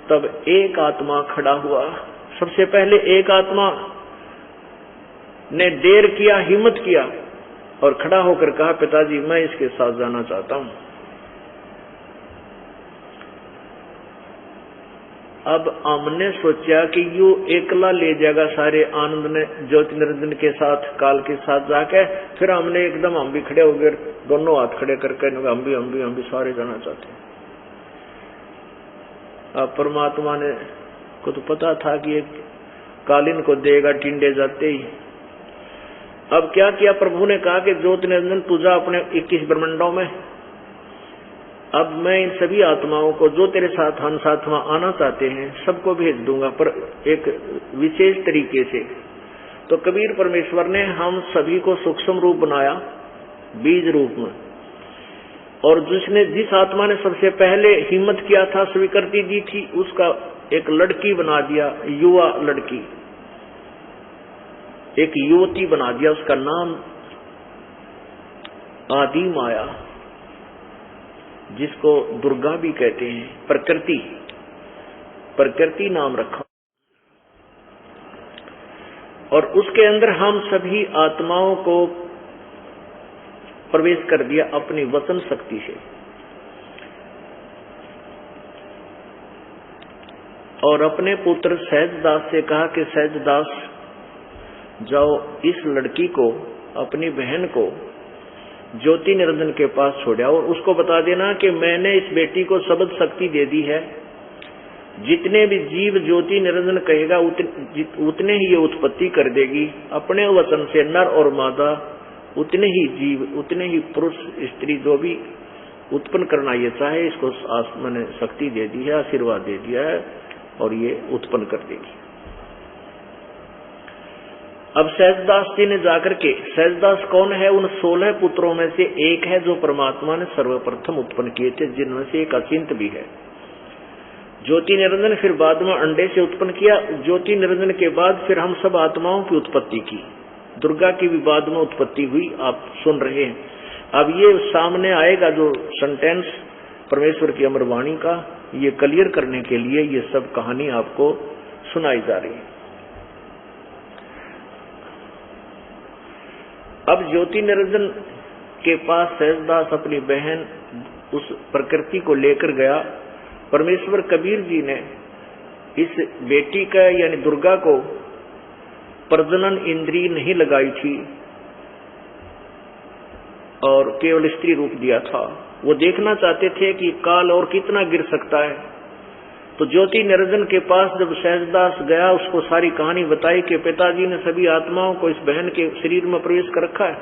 S2: तब एक आत्मा खड़ा हुआ। सबसे पहले एक आत्मा ने देर किया, हिम्मत किया और खड़ा होकर कहा पिताजी मैं इसके साथ जाना चाहता हूं। अब हमने सोचा कि यू एकला ले जाएगा सारे आनंद ने ज्योति निरंजन के साथ काल के साथ जाके। फिर हमने एकदम हम भी खड़े हो गए, दोनों हाथ खड़े करके हम भी सारे जाना चाहते हैं। अब परमात्मा ने को तो पता था कि एक कालीन को देगा टिंडे जाते ही। अब क्या किया, प्रभु ने कहा कि ज्योति निरंजन तू जा अपने 21 ब्रह्मांडों में। अब मैं इन सभी आत्माओं को जो तेरे साथ हम साथ वहां आना चाहते हैं सबको भेज दूंगा, पर एक विशेष तरीके से। तो कबीर परमेश्वर ने हम सभी को सूक्ष्म रूप बनाया, बीज रूप में, और जिस आत्मा ने सबसे पहले हिम्मत किया था, स्वीकृति दी थी, उसका एक लड़की बना दिया, युवा लड़की, एक युवती बना दिया। उसका नाम आदि माया, जिसको दुर्गा भी कहते हैं, प्रकृति नाम रखा। और उसके अंदर हम सभी आत्माओं को प्रवेश कर दिया अपनी वचन शक्ति से। और अपने पुत्र सहजदास से कहा कि सहजदास जाओ, इस लड़की को, अपनी बहन को ज्योति निरंजन के पास छोड़ाओ और उसको बता देना कि मैंने इस बेटी को शब्द शक्ति दे दी है। जितने भी जीव ज्योति निरंजन कहेगा उतने ही ये उत्पत्ति कर देगी। अपने वचन से नर और मादा उतने ही जीव, उतने ही पुरुष स्त्री जो भी उत्पन्न करना ये चाहे, इसको मैंने शक्ति दे दी है, आशीर्वाद दे दिया है और ये उत्पन्न कर देगी। अब सहजदास जी ने जाकर के, सहजदास कौन है? उन 16 पुत्रों में से एक है जो परमात्मा ने सर्वप्रथम उत्पन्न किए थे, जिनमें से एक अचिंत भी है। ज्योति निरंजन फिर बाद में अंडे से उत्पन्न किया। ज्योति निरंजन के बाद फिर हम सब आत्माओं की उत्पत्ति की। दुर्गा की भी बाद में उत्पत्ति हुई, आप सुन रहे हैं। अब ये सामने आएगा जो सेंटेंस परमेश्वर की अमर वाणी का, ये क्लियर करने के लिए ये सब कहानी आपको सुनाई जा रही है। अब ज्योति निरंजन के पास सहजदास अपनी बहन उस प्रकृति को लेकर गया। परमेश्वर कबीर जी ने इस बेटी का यानी दुर्गा को प्रजनन इंद्रिय नहीं लगाई थी और केवल स्त्री रूप दिया था। वो देखना चाहते थे कि काल और कितना गिर सकता है। तो ज्योति निरंजन के पास जब सहजदास गया, उसको सारी कहानी बताई कि पिताजी ने सभी आत्माओं को इस बहन के शरीर में प्रवेश कर रखा है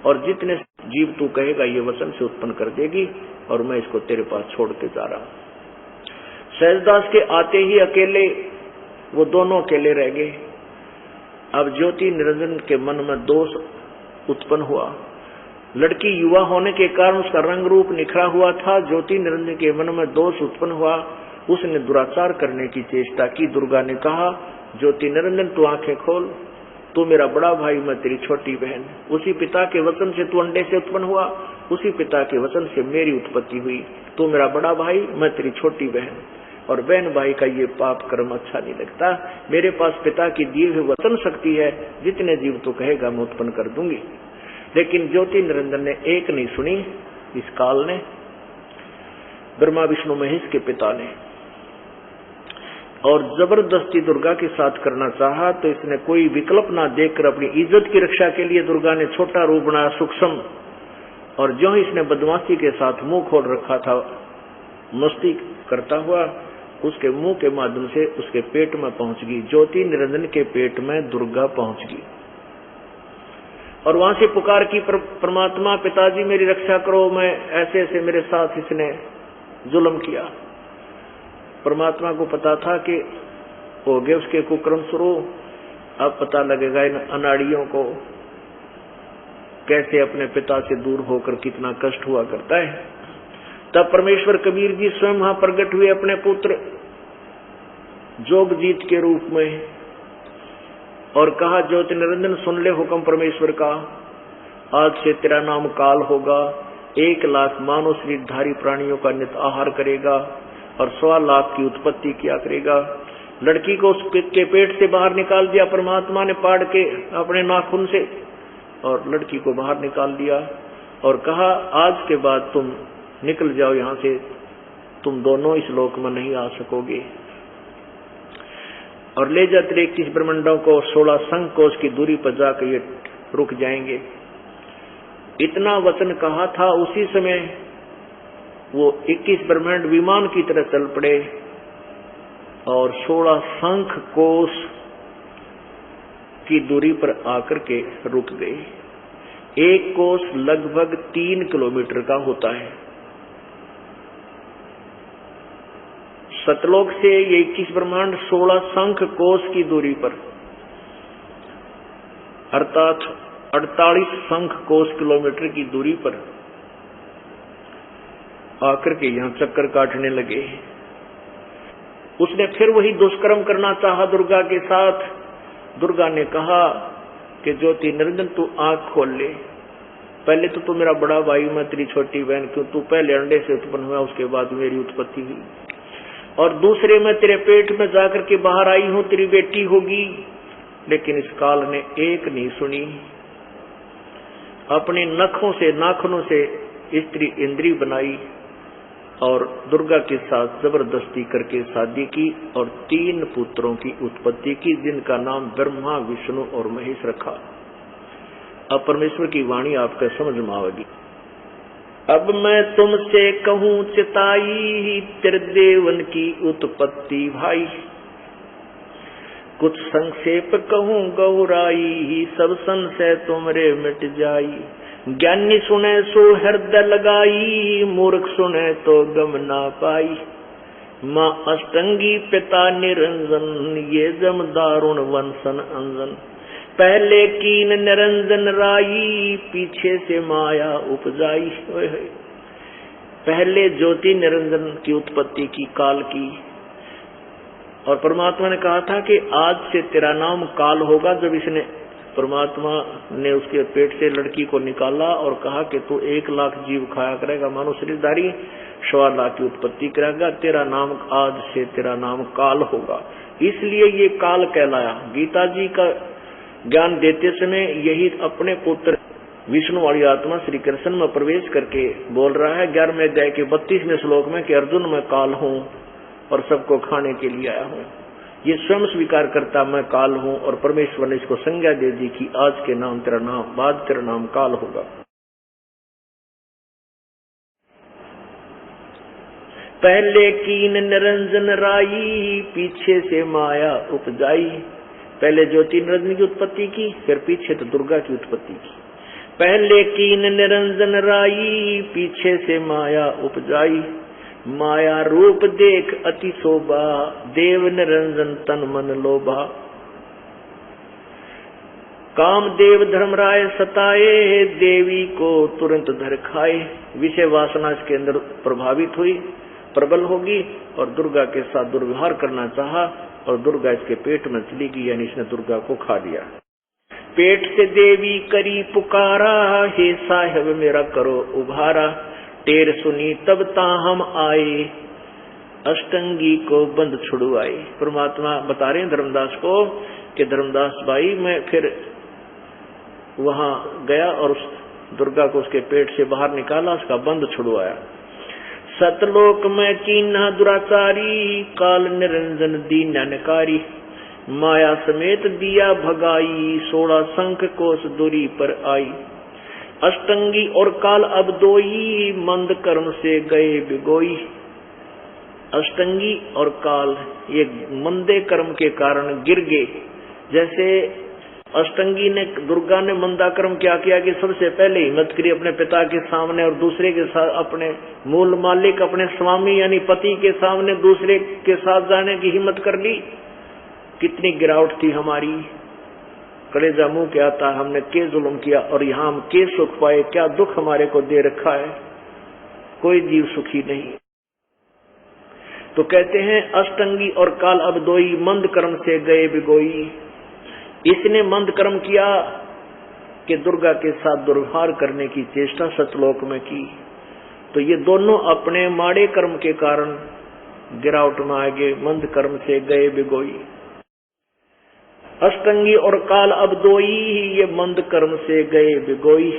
S2: और जितने जीव तू कहेगा ये वचन से उत्पन्न कर देगी और मैं इसको तेरे पास छोड़ के जा रहा हूं। सहजदास के आते ही अकेले वो दोनों अकेले रह गए। अब ज्योति निरंजन के मन में दोष उत्पन्न हुआ। लड़की युवा होने के कारण उसका रंग रूप निखरा हुआ था। ज्योति निरंजन के मन में दोष उत्पन्न हुआ। उसने दुराचार करने की चेष्टा की। दुर्गा ने कहा, ज्योति निरंजन तू आंखें खोल, तू मेरा बड़ा भाई, मैं तेरी छोटी बहन। उसी पिता के वचन से तू अंडे से उत्पन्न हुआ, उसी पिता के वचन से मेरी उत्पत्ति हुई। तू मेरा बड़ा भाई, मैं तेरी छोटी बहन। और बहन भाई का ये पाप कर्म अच्छा नहीं लगता। मेरे पास पिता की दी हुई वचन शक्ति है, जितने जीव तू कहेगा मैं उत्पन्न कर दूंगी। लेकिन ज्योति निरंजन ने एक नहीं सुनी। इस काल ने, ब्रह्मा विष्णु महेश के पिता ने, और जबरदस्ती दुर्गा के साथ करना चाहा। तो इसने कोई विकल्प ना देखकर अपनी इज्जत की रक्षा के लिए दुर्गा ने छोटा रूप बनाया, सूक्ष्म। और जो ही इसने बदमाशी के साथ मुंह खोल रखा था, मस्ती करता हुआ उसके मुंह के माध्यम से उसके पेट में पहुंच गई। ज्योति निरंजन के पेट में दुर्गा पहुंच गई और वहां से पुकार की, परमात्मा पिताजी मेरी रक्षा करो, मैं ऐसे ऐसे मेरे साथ इसने जुल्म किया। परमात्मा को पता था कि हो गए उसके कुकर्म शुरू। अब पता लगेगा इन अनाड़ियों को कैसे अपने पिता से दूर होकर कितना कष्ट हुआ करता है। तब परमेश्वर कबीर जी स्वयं वहां प्रकट हुए अपने पुत्र जोगजीत के रूप में और कहा, ज्योति निरंजन सुन ले हुक्म परमेश्वर का। आज से तेरा नाम काल होगा। 1 लाख मानव शरीरधारी प्राणियों का नित आहार करेगा और 1.25 लाख की उत्पत्ति किया करेगा। लड़की को उसके पेट से बाहर निकाल दिया परमात्मा ने पाड़ के अपने नाखून से, और लड़की को बाहर निकाल दिया और कहा, आज के बाद तुम निकल जाओ यहां से, तुम दोनों इस लोक में नहीं आ सकोगे। और ले जा तेरे 21 ब्रह्मंडों को 16 संघ कोष की दूरी पर जाकर ये रुक जाएंगे। इतना वचन कहा था। उसी समय वो 21 ब्रह्मांड विमान की तरह चल पड़े और 16 शंख कोष की दूरी पर आकर के रुक गए। एक कोष लगभग 3 किलोमीटर का होता है। सतलोक से ये 21 ब्रह्मांड 16 शंख कोष की दूरी पर, अर्थात 48 शंख कोष किलोमीटर की दूरी पर आकर के यहां चक्कर काटने लगे। उसने फिर वही दुष्कर्म करना चाहा दुर्गा के साथ। दुर्गा ने कहा कि ज्योति निरंजन तू आंख खोल ले। पहले तो तू मेरा बड़ा भाई, मैं तेरी छोटी बहन, क्यों तू पहले अंडे से उत्पन्न हुआ, उसके बाद मेरी उत्पत्ति हुई। और दूसरे मैं तेरे पेट में जाकर के बाहर आई हूं, तेरी बेटी होगी। लेकिन इस काल ने एक नहीं सुनी। अपने नखों से नाखूनों से स्त्री इंद्री बनाई और दुर्गा के साथ जबरदस्ती करके शादी की और 3 पुत्रों की उत्पत्ति की, जिनका नाम ब्रह्मा, विष्णु और महेश रखा। अब परमेश्वर की वाणी आपका समझ में आवेगी। अब मैं तुमसे कहूँ चिताई, त्रिदेवन की उत्पत्ति भाई। कुछ संक्षेप कहूँ गौराई, सब संशय तुमरे मिट जाई। ज्ञानी सुने सो हृदय लगाई, मूर्ख सुने तो गम ना पाई। माँ अष्टंगी पिता निरंजन, ये जम दारुण वंशन अंजन। पहले कीन निरंजन राई, पीछे से माया उपजाई। पहले ज्योति निरंजन की उत्पत्ति की, काल की। और परमात्मा ने कहा था कि आज से तेरा नाम काल होगा। जब इसने परमात्मा ने उसके पेट से लड़की को निकाला और कहा कि तू 1 लाख जीव खाया करेगा, मानो शरीरधारी 1.25 लाख की उत्पत्ति करेगा, तेरा नाम आज से तेरा नाम काल होगा। इसलिए ये काल कहलाया। गीता जी का ज्ञान देते समय यही अपने पुत्र विष्णु वाली आत्मा श्री कृष्ण में प्रवेश करके बोल रहा है 11वें अध्याय के 32वें श्लोक में कि अर्जुन मैं काल हूँ और सबको खाने के लिए आया हूँ। ये स्वयं स्वीकार करता मैं काल हूँ और परमेश्वर ने इसको संज्ञा दे दी कि आज के नाम तेरा नाम, बाद तेरा नाम काल होगा। पहले कीन निरंजन राई, पीछे से माया उपजाई। पहले ज्योति निरंजन की उत्पत्ति की, फिर पीछे तो दुर्गा की उत्पत्ति की। पहले कीन निरंजन राई, पीछे से माया उपजाई। माया रूप देख अति शोभा, देव निरंजन तन मन लोभा। काम देव धर्मराय सताए, देवी को तुरंत धर खाए। विषय वासना इसके अंदर प्रभावित हुई, प्रबल होगी और दुर्गा के साथ दुर्व्यवहार करना चाहा और दुर्गा इसके पेट में चली गई, यानी इसने दुर्गा को खा लिया। पेट से देवी करी पुकारा, हे साहेब मेरा करो उभारा। टेर सुनी तब ताहम आए, अष्टंगी को बंद छुड़वाए। परमात्मा बता रहे हैं धर्मदास को कि धर्मदास भाई मैं फिर वहां गया और उस दुर्गा को उसके पेट से बाहर निकाला, उसका बंद छुड़वाया। सतलोक में कीन्हा दुराचारी, काल निरंजन दीनानकारी। माया समेत दिया भगाई, 16 शंख कोस दूरी पर आई। अष्टंगी और काल अब दोई, मंद कर्म से गए बिगोई। अष्टंगी और काल ये मंदे कर्म के कारण गिर गए। जैसे अष्टंगी ने, दुर्गा ने मंदा कर्म क्या किया कि सबसे पहले हिम्मत करी अपने पिता के सामने और दूसरे के साथ, अपने मूल मालिक अपने स्वामी यानी पति के सामने दूसरे के साथ जाने की हिम्मत कर ली। कितनी गिरावट थी हमारी, कलेजा मुंह के आता, हमने के जुल्म किया और यहाँ हम के सुख पाए। क्या दुख हमारे को दे रखा है, कोई जीव सुखी नहीं। तो कहते हैं अष्टंगी और काल अब दोई, मंद कर्म से गए बिगोई। इसने मंद कर्म किया कि दुर्गा के साथ दुर्व्यवहार करने की चेष्टा सतलोक में की, तो ये दोनों अपने माड़े कर्म के कारण गिरावट में आ गए, मंद कर्म से गए बिगोई। अष्टंगी और काल अब दोई, ये मंद कर्म से गए बिगोई।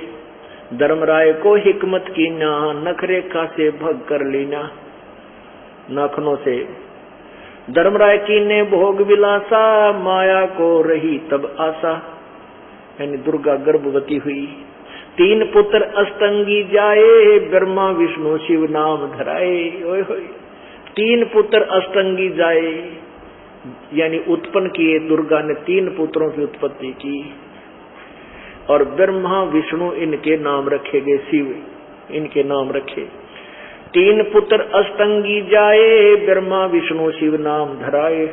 S2: धर्मराय को हिकमत की ना, नखरेखा से भग कर लेना। नाखनों से धर्मराय की ने भोग विलासा, माया को रही तब आशा। यानी दुर्गा गर्भवती हुई, 3 पुत्र अष्टंगी जाए, ब्रह्मा विष्णु शिव नाम धराए। ओए होए, 3 पुत्र अष्टंगी जाए, यानी उत्पन्न किए। दुर्गा ने 3 पुत्रों की उत्पत्ति की और ब्रह्मा विष्णु इनके नाम रखे गए, शिव इनके नाम रखे। 3 पुत्र अष्टंगी जाए, ब्रह्मा विष्णु शिव नाम धराए।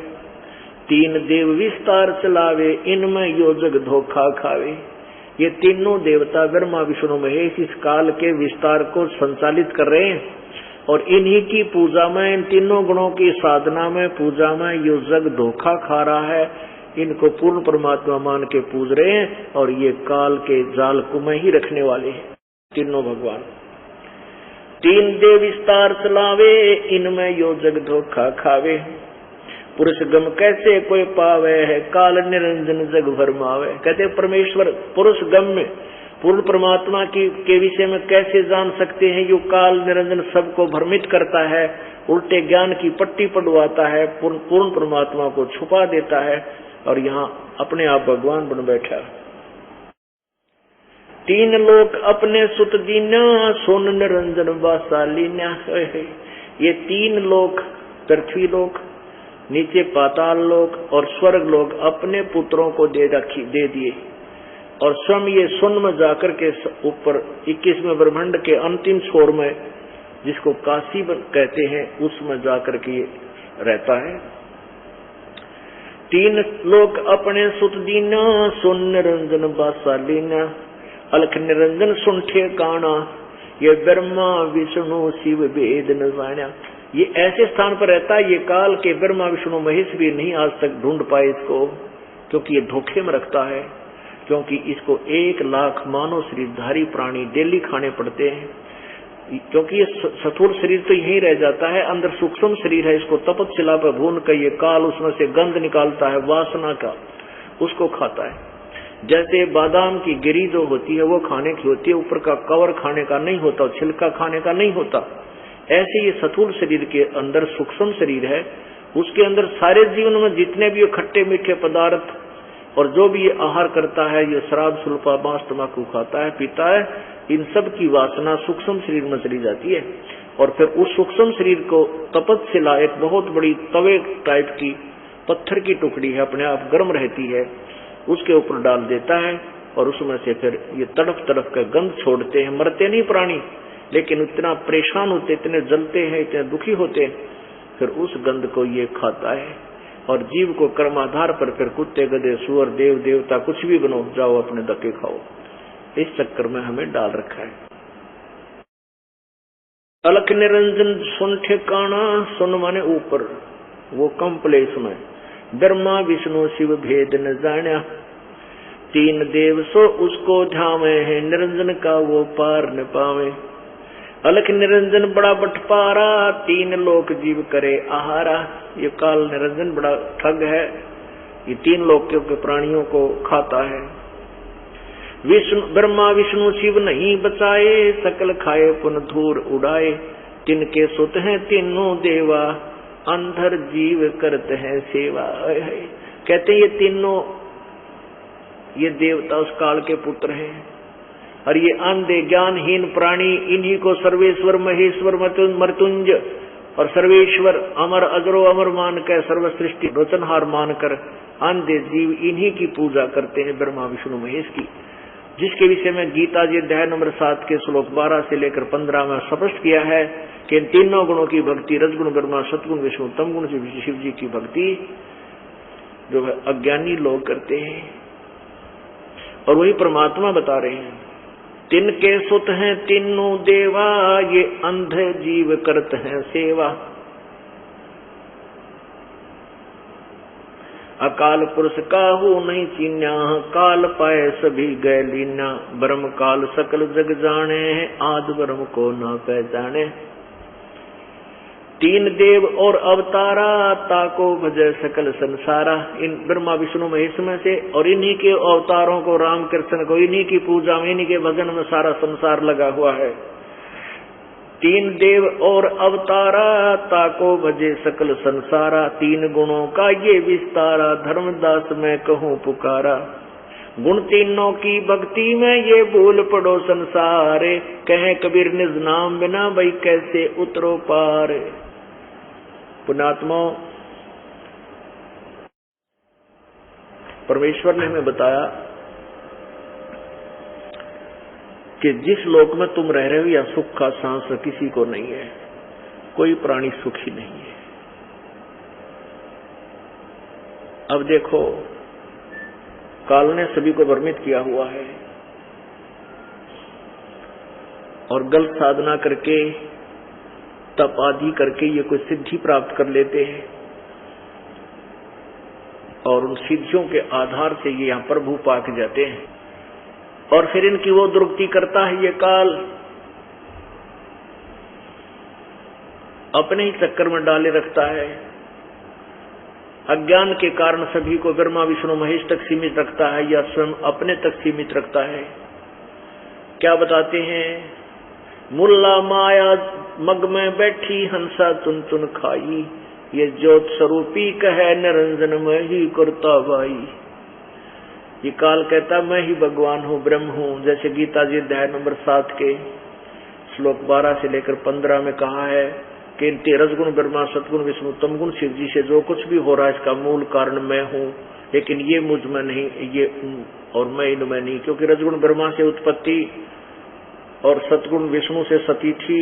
S2: 3 देव विस्तार चलावे, इनमें योजक धोखा खावे। ये तीनों देवता ब्रह्मा विष्णु महेश इस काल के विस्तार को संचालित कर रहे हैं और इन्हीं की पूजा में, इन तीनों गुणों की साधना में, पूजा में योजक धोखा खा रहा है। इनको पूर्ण परमात्मा मान के पूज रहे हैं और ये काल के जाल को में ही रखने वाले हैं तीनों भगवान। 3 देव विस्तार चलावे, इनमें योजक धोखा खावे। पुरुष गम कैसे कोई पावे है, काल निरंजन जग भरमावे। कहते परमेश्वर पुरुष गम में पूर्ण परमात्मा के विषय में कैसे जान सकते हैं। यो काल निरंजन सबको भ्रमित करता है, उल्टे ज्ञान की पट्टी पड़वाता है, पूर्ण परमात्मा को छुपा देता है और यहाँ अपने आप भगवान बन बैठा। तीन लोक अपने सुत दीना, सोन निरंजन वासालीना। ये तीन लोक, पृथ्वी लोक, नीचे पाताल लोक और स्वर्ग लोक अपने पुत्रों को दे दिए और स्वयं ये सुन में जाकर के ऊपर 21वें ब्रह्मांड के अंतिम छोर में, जिसको काशी कहते हैं, उसमें जाकर के रहता है। तीन लोक अपने सुत दीना, सोन निरंजन वासालीना। अलख निरंजन सुन ठेकाना, ये ब्रह्मा विष्णु शिव वेद न जाना। ये ऐसे स्थान पर रहता है, ये काल के ब्रह्मा विष्णु महेश भी नहीं आज तक ढूंढ पाए इसको, क्योंकि ये धोखे में रखता है। क्योंकि इसको 1 लाख मानव शरीरधारी प्राणी डेली खाने पड़ते हैं, क्योंकि ये स्थूल शरीर तो यहीं रह जाता है, अंदर सूक्ष्म शरीर है। इसको तपस्या पर भून कर ये काल उसमें से गंध निकालता है वासना का, उसको खाता है। जैसे बादाम की गिरी जो होती है वो खाने की होती है, ऊपर का कवर खाने का नहीं होता, छिलका खाने का नहीं होता। ऐसे ये स्थूल शरीर के अंदर सूक्ष्म शरीर है, उसके अंदर सारे जीवन में जितने भी खट्टे मीठे पदार्थ और जो भी ये आहार करता है, ये शराब सुल्फा मांस तंबाकू खाता है पीता है, इन सब की वासना सूक्ष्म शरीर में चली जाती है। और फिर उस सूक्ष्म शरीर को तपस्या, एक बहुत बड़ी तवे टाइप की पत्थर की टुकड़ी है, अपने आप गर्म रहती है, उसके ऊपर डाल देता है और उसमें से फिर ये तड़फ तड़फ का गंध छोड़ते हैं। मरते नहीं प्राणी, लेकिन इतना परेशान होते, इतने जलते हैं, इतने दुखी होते हैं, फिर उस गंध को ये खाता है। और जीव को कर्माधार पर फिर कुत्ते गधे सुअर देव देवता कुछ भी बनो, जाओ अपने धक्के खाओ, इस चक्कर में हमें डाल रखा है। अलख निरंजन सुन ठिकाना, सुन माने ऊपर, वो कम प्लेस में। ब्रह्मा विष्णु शिव भेद न जाना, तीन देव सो उसको ध्यावे है, निरंजन का वो पार न पावे। अलख निरंजन बड़ा बटपारा, तीन लोक जीव करे आहारा। ये काल निरंजन बड़ा ठग है, ये तीन लोकों के प्राणियों को खाता है। विष्णु ब्रह्मा विष्णु शिव नहीं बचाए, सकल खाए पुन धूर उड़ाए। तिनके सुत हैं तीनों देवा, अंधर जीव करते हैं सेवा। कहते हैं ये तीनों ये देवता उस काल के पुत्र हैं, और ये अंधे ज्ञानहीन प्राणी इन्हीं को सर्वेश्वर महेश्वर मृत्युंज और सर्वेश्वर अमर अजरो अमर मानकर, सर्व सृष्टि रचनहार मानकर अंधे जीव इन्हीं की पूजा करते हैं, ब्रह्मा विष्णु महेश की। जिसके विषय में गीता जी अध्याय नंबर 7 के श्लोक 12 से लेकर 15 में स्पष्ट किया है कि इन तीनों गुणों की भक्ति, रजगुण ब्रह्मा, सतगुण विष्णु, तम गुण शिव जी की भक्ति जो है अज्ञानी लोग करते हैं, और वही परमात्मा बता रहे हैं। तिनके सुत हैं तीनों देवा, ये अंधे जीव करते हैं सेवा। अकाल पुरुष काहू नहीं चीन्या, काल पाए सभी गए लीना। ब्रह्म काल सकल जग जाने, आद ब्रह्म को न पहचाने। तीन देव और अवतारा, ताको भजे सकल संसारा। इन ब्रह्मा विष्णु महेश में से और इन्हीं के अवतारों को, राम कृष्ण को, इन्हीं की पूजा में, इन्हीं के भजन में सारा संसार लगा हुआ है। तीन देव और अवतारा, ताको भजे सकल संसारा। तीन गुणों का ये विस्तारा, धर्मदास मैं कहूँ पुकारा। गुण तीनों की भक्ति में ये भूल पड़ो संसारे, कहे कबीर निज नाम बिना भाई कैसे उतरो पार। पुण्यात्मा, परमेश्वर ने हमें बताया कि जिस लोक में तुम रह रहे हो या सुख का सांस किसी को नहीं है, कोई प्राणी सुखी नहीं है। अब देखो, काल ने सभी को भ्रमित किया हुआ है और गलत साधना करके, तप आदि करके ये कोई सिद्धि प्राप्त कर लेते हैं, और उन सिद्धियों के आधार से ये यहाँ प्रभु पाक जाते हैं, और फिर इनकी वो दुर्गति करता है ये काल, अपने ही चक्कर में डाले रखता है। अज्ञान के कारण सभी को ब्रह्मा विष्णु महेश तक सीमित रखता है या स्वयं अपने तक सीमित रखता है? क्या बताते हैं? मुल्ला माया मग में बैठी हंसा चुन चुन खाई, ये ज्योत स्वरूपी कहे निरंजन में ही करता भाई। ये काल कहता मैं ही भगवान हूँ, ब्रह्म हूँ। जैसे गीता जी अध्याय नंबर 7 के श्लोक 12 से लेकर 15 में कहा है कि रजगुण ब्रह्मा सतगुण विष्णु तमगुण शिव जी से जो कुछ भी हो रहा है इसका मूल कारण मैं हूँ, लेकिन ये मुझ में नहीं, ये और मैं इनमें नहीं। क्योंकि रजगुण ब्रह्मा से उत्पत्ति और सतगुण विष्णु से सतीथि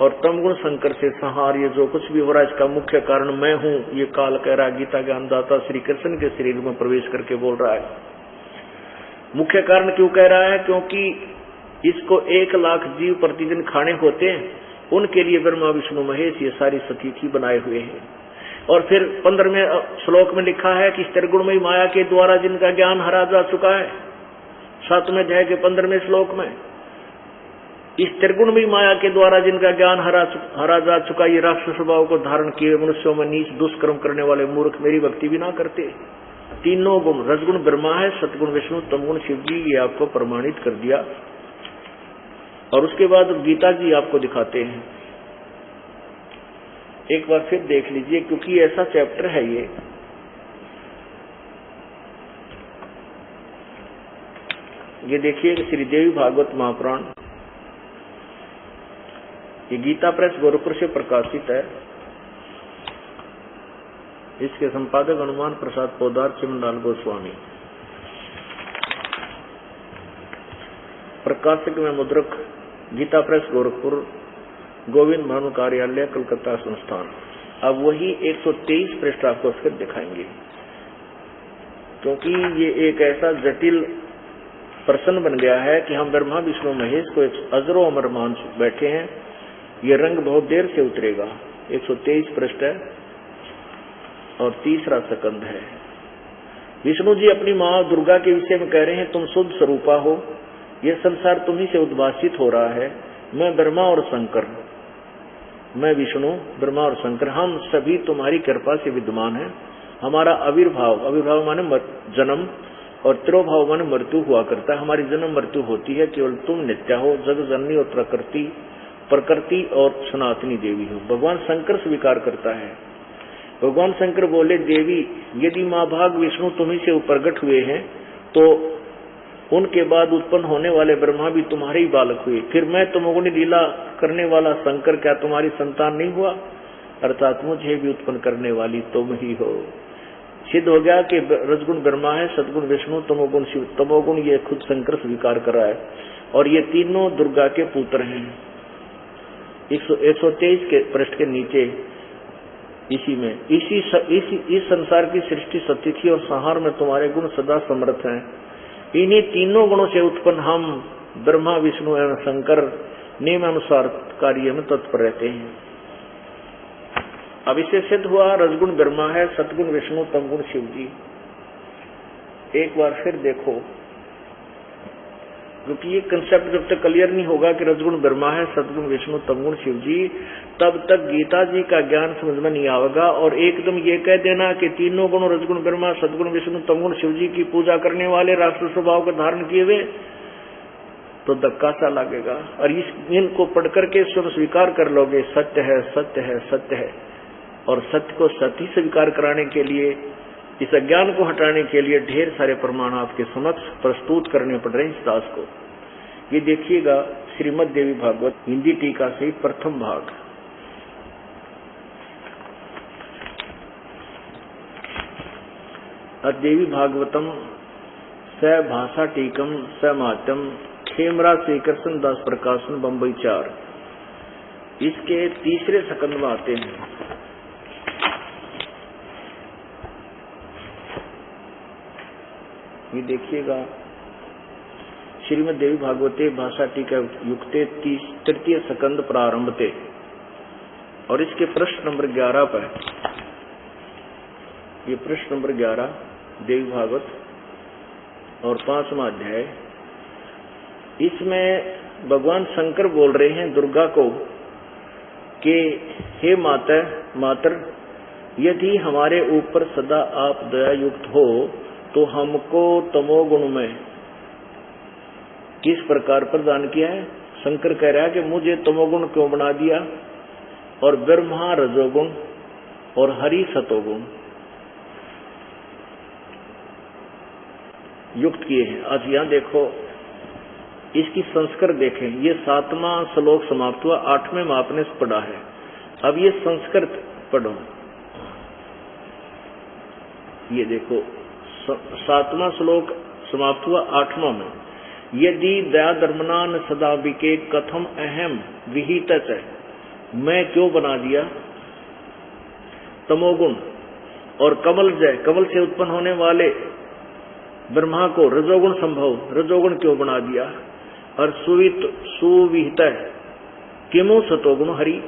S2: और तमगुण शंकर से संहार, ये जो कुछ भी हो रहा है इसका मुख्य कारण मैं हूँ। ये काल कह रहा है, गीता ज्ञानदाता श्री कृष्ण के शरीर में प्रवेश करके बोल रहा है। मुख्य कारण क्यों कह रहा है? क्योंकि इसको 1 लाख जीव प्रतिदिन खाने होते हैं, उनके लिए ब्रह्मा विष्णु महेश ये सारी सतीथि बनाए हुए हैं। और फिर 15वें श्लोक में लिखा है कि त्रिगुणमयी माया के द्वारा जिनका ज्ञान हरा जा चुका है। 7वें अध्याय के 15वें श्लोक में इस त्रिगुणमयी माया के द्वारा जिनका ज्ञान हरा जा चुका, ये राक्षस स्वभाव को धारण किए मनुष्यों में नीच दुष्कर्म करने वाले मूर्ख मेरी भक्ति भी ना करते। तीनों गुण रजगुण ब्रह्मा है, सतगुण विष्णु तमगुण शिव जी, ये आपको प्रमाणित कर दिया। और उसके बाद गीता जी आपको दिखाते हैं, एक बार फिर देख लीजिए क्योंकि ऐसा चैप्टर है ये देखिए श्री देवी भागवत महापुराण, ये गीता प्रेस गोरखपुर से प्रकाशित है। इसके संपादक हनुमान प्रसाद पोदार चिमनलाल गोस्वामी, प्रकाशक में मुद्रक गीता प्रेस गोरखपुर, गोविंद भानु कार्यालय कलकत्ता संस्थान। अब वही 123 पृष्ठ आपको फिर दिखाएंगे, क्योंकि ये एक ऐसा जटिल प्रश्न बन गया है कि हम ब्रह्मा विष्णु महेश को एक अजरो अमर मान बैठे हैं। ये रंग बहुत देर से उतरेगा। 123 पृष्ठ है और 3रा सकंद है। विष्णु जी अपनी मां दुर्गा के विषय में कह रहे हैं, तुम शुद्ध स्वरूपा हो, यह संसार तुम्ही से उद्भासित हो रहा है। मैं ब्रह्मा और शंकर, मैं विष्णु ब्रह्मा और शंकर, हम सभी तुम्हारी कृपा से विद्यमान हैं। हमारा आविर्भाव माने जन्म और तिरोभाव माने मृत्यु हुआ करता है। हमारी जन्म मृत्यु होती है, केवल तुम नित्य हो, जग जननी और प्रकृति और सनातनी देवी हो। भगवान शंकर स्वीकार करता है। भगवान शंकर बोले, देवी यदि माँ भाग विष्णु तुम्ही से प्रकट हुए हैं तो उनके बाद उत्पन्न होने वाले ब्रह्मा भी तुम्हारे ही बालक हुए, फिर मैं तुमगुणी लीला करने वाला शंकर क्या तुम्हारी संतान नहीं हुआ? अर्थात मुझे भी उत्पन्न करने वाली तुम ही हो। सिद्ध हो गया कि रजगुण ब्रह्मा है, सदगुण विष्णु, तमोगुण शिव। तमोगुण ये खुद शंकर स्वीकार कर रहा है और ये तीनों दुर्गा के पुत्र हैं। 123 के पृष्ठ के नीचे इसी में इस संसार की सृष्टि सतिथि और संहार में तुम्हारे गुण सदा समर्थ हैं। इन्हीं तीनों गुणों से उत्पन्न हम ब्रह्मा विष्णु एवं शंकर नियमानुसार कार्य में तत्पर रहते हैं। अब इससे सिद्ध हुआ रजगुण ब्रह्मा है, सतगुण विष्णु तमगुण शिव जी। एक बार फिर देखो, क्योंकि ये कंसेप्ट जब तक क्लियर नहीं होगा कि रजगुण ब्रह्मा है, सतगुण विष्णु तमगुण शिव जी, तब तक गीता जी का ज्ञान समझ में नहीं आएगा। और एकदम ये कह देना कि तीनों गुण रजगुण ब्रह्मा सतगुण विष्णु तमगुण शिव जी की पूजा करने वाले राष्ट्र स्वभाव को धारण किए हुए, तो धक्का सा लगेगा। और इनको पढ़ करके स्वयं स्वीकार कर लोगे, सत्य है सत्य है सत्य है। और सत्य को सत्य स्वीकार कराने के लिए, इस अज्ञान को हटाने के लिए ढेर सारे प्रमाण आपके समक्ष प्रस्तुत करने पड़ रहे हैं इस दास को। ये देखिएगा श्रीमद् देवी भागवत हिंदी टीका से प्रथम भाग। देवी भागवतम स भाषा टीकम स मात्यम खेमरा श्री कृष्ण दास प्रकाशन बम्बई 4। इसके 3रे सकंद में आते हैं। ये देखिएगा श्रीमद् देवी भागवते भाषा टीका युक्ते 3य सकंद प्रारंभते, और इसके पृष्ठ नंबर 11 पर, ये पृष्ठ नंबर 11 देवी भागवत और 5वां अध्याय। इसमें भगवान शंकर बोल रहे हैं दुर्गा को कि हे मातर, यदि हमारे ऊपर सदा आप दया युक्त हो तो हमको तमोगुण में किस प्रकार प्रदान किया है? शंकर कह रहा है कि मुझे तमोगुण क्यों बना दिया, और ब्रह्मा रजोगुण और हरि सतोगुण युक्त किए हैं। आज यहां देखो, इसकी संस्कृत देखें। ये 7वां श्लोक समाप्त हुआ, 8वें में आपने पढ़ा है। अब ये संस्कृत पढ़ो। ये देखो 7वां श्लोक समाप्त हुआ, 8वां में यदि दया धर्मनान सदाविके कथम अहम विहित है, मैं क्यों बना दिया तमोगुण, और कमल जय कमल से उत्पन्न होने वाले ब्रह्मा को रजोगुण संभव रजोगुण क्यों बना दिया, और सुविहित किमु सतोगुण हरि,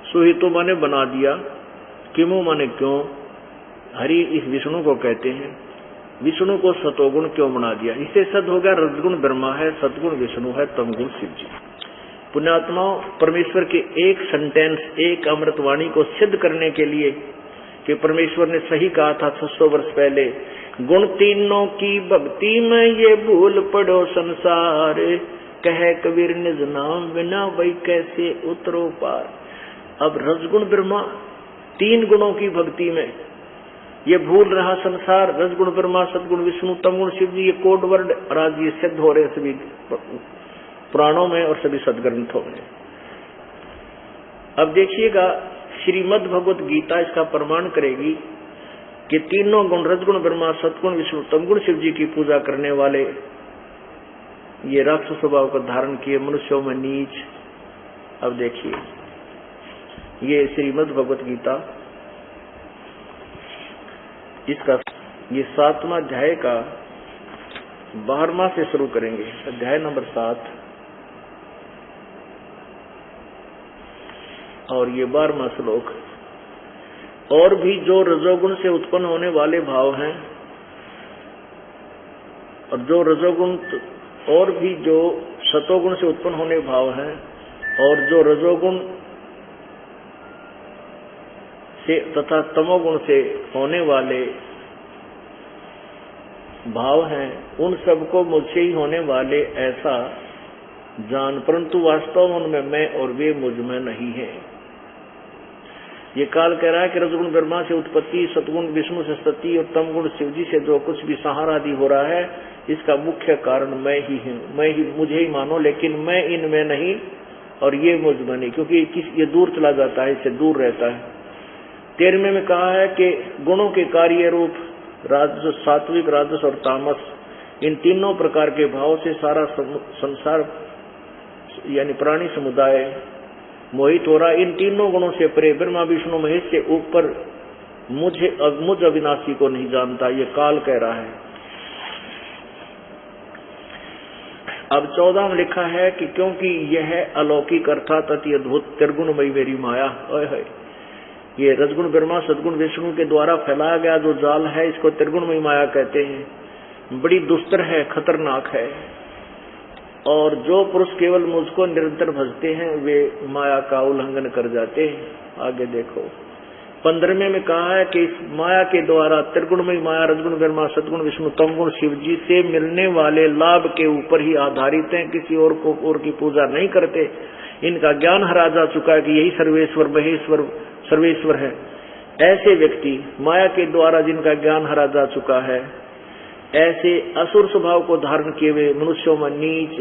S2: सुहितो माने बना दिया, किमु माने क्यों, हरि इस विष्णु को कहते हैं, विष्णु को सतोगुण क्यों बना दिया। इससे सद हो गया रजगुण ब्रह्मा है, सतगुण विष्णु है, तमगुण शिव जी। पुण्यात्माओं, परमेश्वर के एक सेंटेंस, एक अमृतवाणी को सिद्ध करने के लिए कि परमेश्वर ने सही कहा था 600 वर्ष पहले, गुण तीनों की भक्ति में ये भूल पड़ो संसार, कहे कबीर निज नाम बिना वही कैसे उतरो पार। अब रजगुण ब्रह्मा 3 गुणों की भक्ति में ये भूल रहा संसार, रजगुण ब्रह्मा, सदगुण विष्णु, तमगुण शिव जी, ये कोड वर्ड आज ये सिद्ध हो रहे हैं सभी पुराणों में और सभी सदग्रंथों में। अब देखिएगा, श्रीमद् भगवत गीता इसका प्रमाण करेगी कि तीनों गुण रजगुण ब्रह्मा, सदगुण विष्णु, तमगुण शिव जी की पूजा करने वाले ये राक्षस स्वभाव को धारण किए मनुष्यों में नीच। अब देखिए, ये श्रीमद् भगवत गीता इसका ये 7वां अध्याय का 12वां से शुरू करेंगे, अध्याय नंबर 7 और ये 12वां श्लोक। और भी जो रजोगुण से उत्पन्न होने वाले भाव हैं, और जो रजोगुण, और भी जो सतोगुण से उत्पन्न होने भाव हैं, और जो रजोगुण से तथा तमोगुण से होने वाले भाव हैं, उन सबको मुझसे ही होने वाले ऐसा जान, परंतु वास्तव उनमें मैं और वे मुझ में नहीं है। ये काल कह रहा है कि रजगुण ब्रह्मा से उत्पत्ति, सतगुण विष्णु से स्थिति और तमगुण शिव जी से जो कुछ भी संहार आदि हो रहा है, इसका मुख्य कारण मैं ही हूँ। मैं ही, मुझे ही मानो, लेकिन मैं इनमें नहीं और ये मुझ में नहीं, क्योंकि ये दूर चला जाता है, इससे दूर रहता है। 13वें में कहा है कि गुणों के कार्य रूप राजस, सात्विक, राजस और तामस, इन तीनों प्रकार के भाव से सारा संसार यानी प्राणी समुदाय मोहित हो रहा। इन तीनों गुणों से परे ब्रह्मा विष्णु महेश से ऊपर मुझ अविनाशी को नहीं जानता, ये काल कह रहा है। अब 14 में लिखा है कि क्योंकि यह अलौकिक अर्थात अति अद्भुत त्रिगुणमयी मेरी माया, ये रजगुण ब्रह्मा सदगुण विष्णु के द्वारा फैलाया गया जो जाल है, इसको त्रिगुणमयी माया कहते हैं। बड़ी दुस्तर है, खतरनाक है, और जो पुरुष केवल मुझको निरंतर भजते हैं वे माया का उल्लंघन कर जाते हैं। आगे देखो 15वें में कहा है कि इस माया के द्वारा त्रिगुणमयी माया रजगुण ब्रह्मा सदगुण विष्णु तमगुण शिव जी से मिलने वाले लाभ के ऊपर ही आधारित हैं, किसी और की पूजा नहीं करते। इनका ज्ञान हरा जा चुका है कि यही सर्वेश्वर महेश्वर सर्वेश्वर है। ऐसे व्यक्ति माया के द्वारा जिनका ज्ञान हरा जा चुका है, ऐसे असुर स्वभाव को धारण किए हुए मनुष्यों में नीच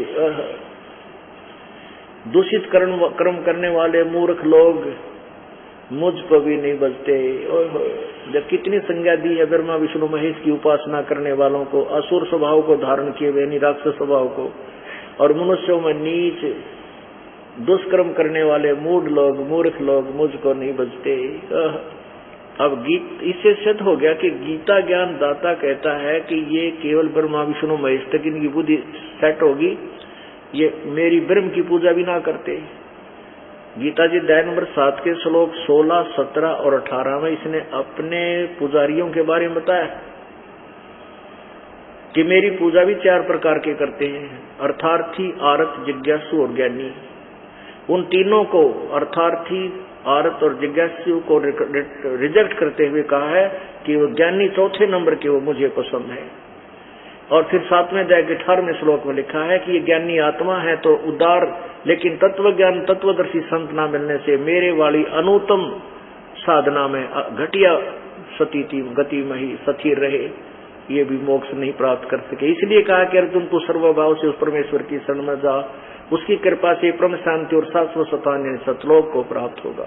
S2: दूषित कर्म करने वाले मूर्ख लोग मुझ पर भी नहीं बचते। जब कितनी संज्ञा दी है ब्रह्मा विष्णु महेश की उपासना करने वालों को, असुर स्वभाव को धारण किए हुए निराक्षस स्वभाव को, और मनुष्यों में नीच दुष्कर्म करने वाले मूढ़ लोग मूर्ख लोग मुझको नहीं बचते। अब इससे सिद्ध हो गया कि गीता ज्ञान दाता कहता है कि ये केवल ब्रह्मा विष्णु महेश तक इनकी बुद्धि सेट होगी, ये मेरी ब्रह्म की पूजा भी ना करते। गीता जी अध्याय नंबर 7 के श्लोक 16, 17 और 18 में इसने अपने पुजारियों के बारे में बताया कि मेरी पूजा भी 4 प्रकार के करते हैं, अर्थार्थी, आरत, जिज्ञासु और ज्ञानी। उन तीनों को अर्थार्थी, आरत और जिज्ञासु को रिजेक्ट करते हुए कहा है कि वो ज्ञानी चौथे नंबर के वो मुझे पसंद है। और फिर 7वें अध्याय के 18वें श्लोक में लिखा है कि ये ज्ञानी आत्मा है तो उदार, लेकिन तत्व ज्ञान तत्वदर्शी संत ना मिलने से मेरे वाली अनुत्तम साधना में घटिया सती गति में ही स्थिर रहे, ये भी मोक्ष नहीं प्राप्त कर सके। इसलिए कहा कि अर्जुन तू सर्वभाव से उस परमेश्वर की शरण में जा, उसकी कृपा से परम शांति और शाश्वत सतान सतलोक को प्राप्त होगा।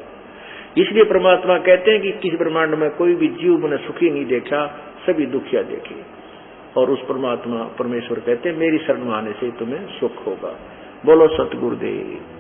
S2: इसलिए परमात्मा कहते हैं कि किसी ब्रह्मांड में कोई भी जीव मैंने सुखी नहीं देखा, सभी दुखिया देखे। और उस परमात्मा परमेश्वर कहते हैं मेरी शरण में आने से तुम्हें सुख होगा। बोलो सतगुरुदेव।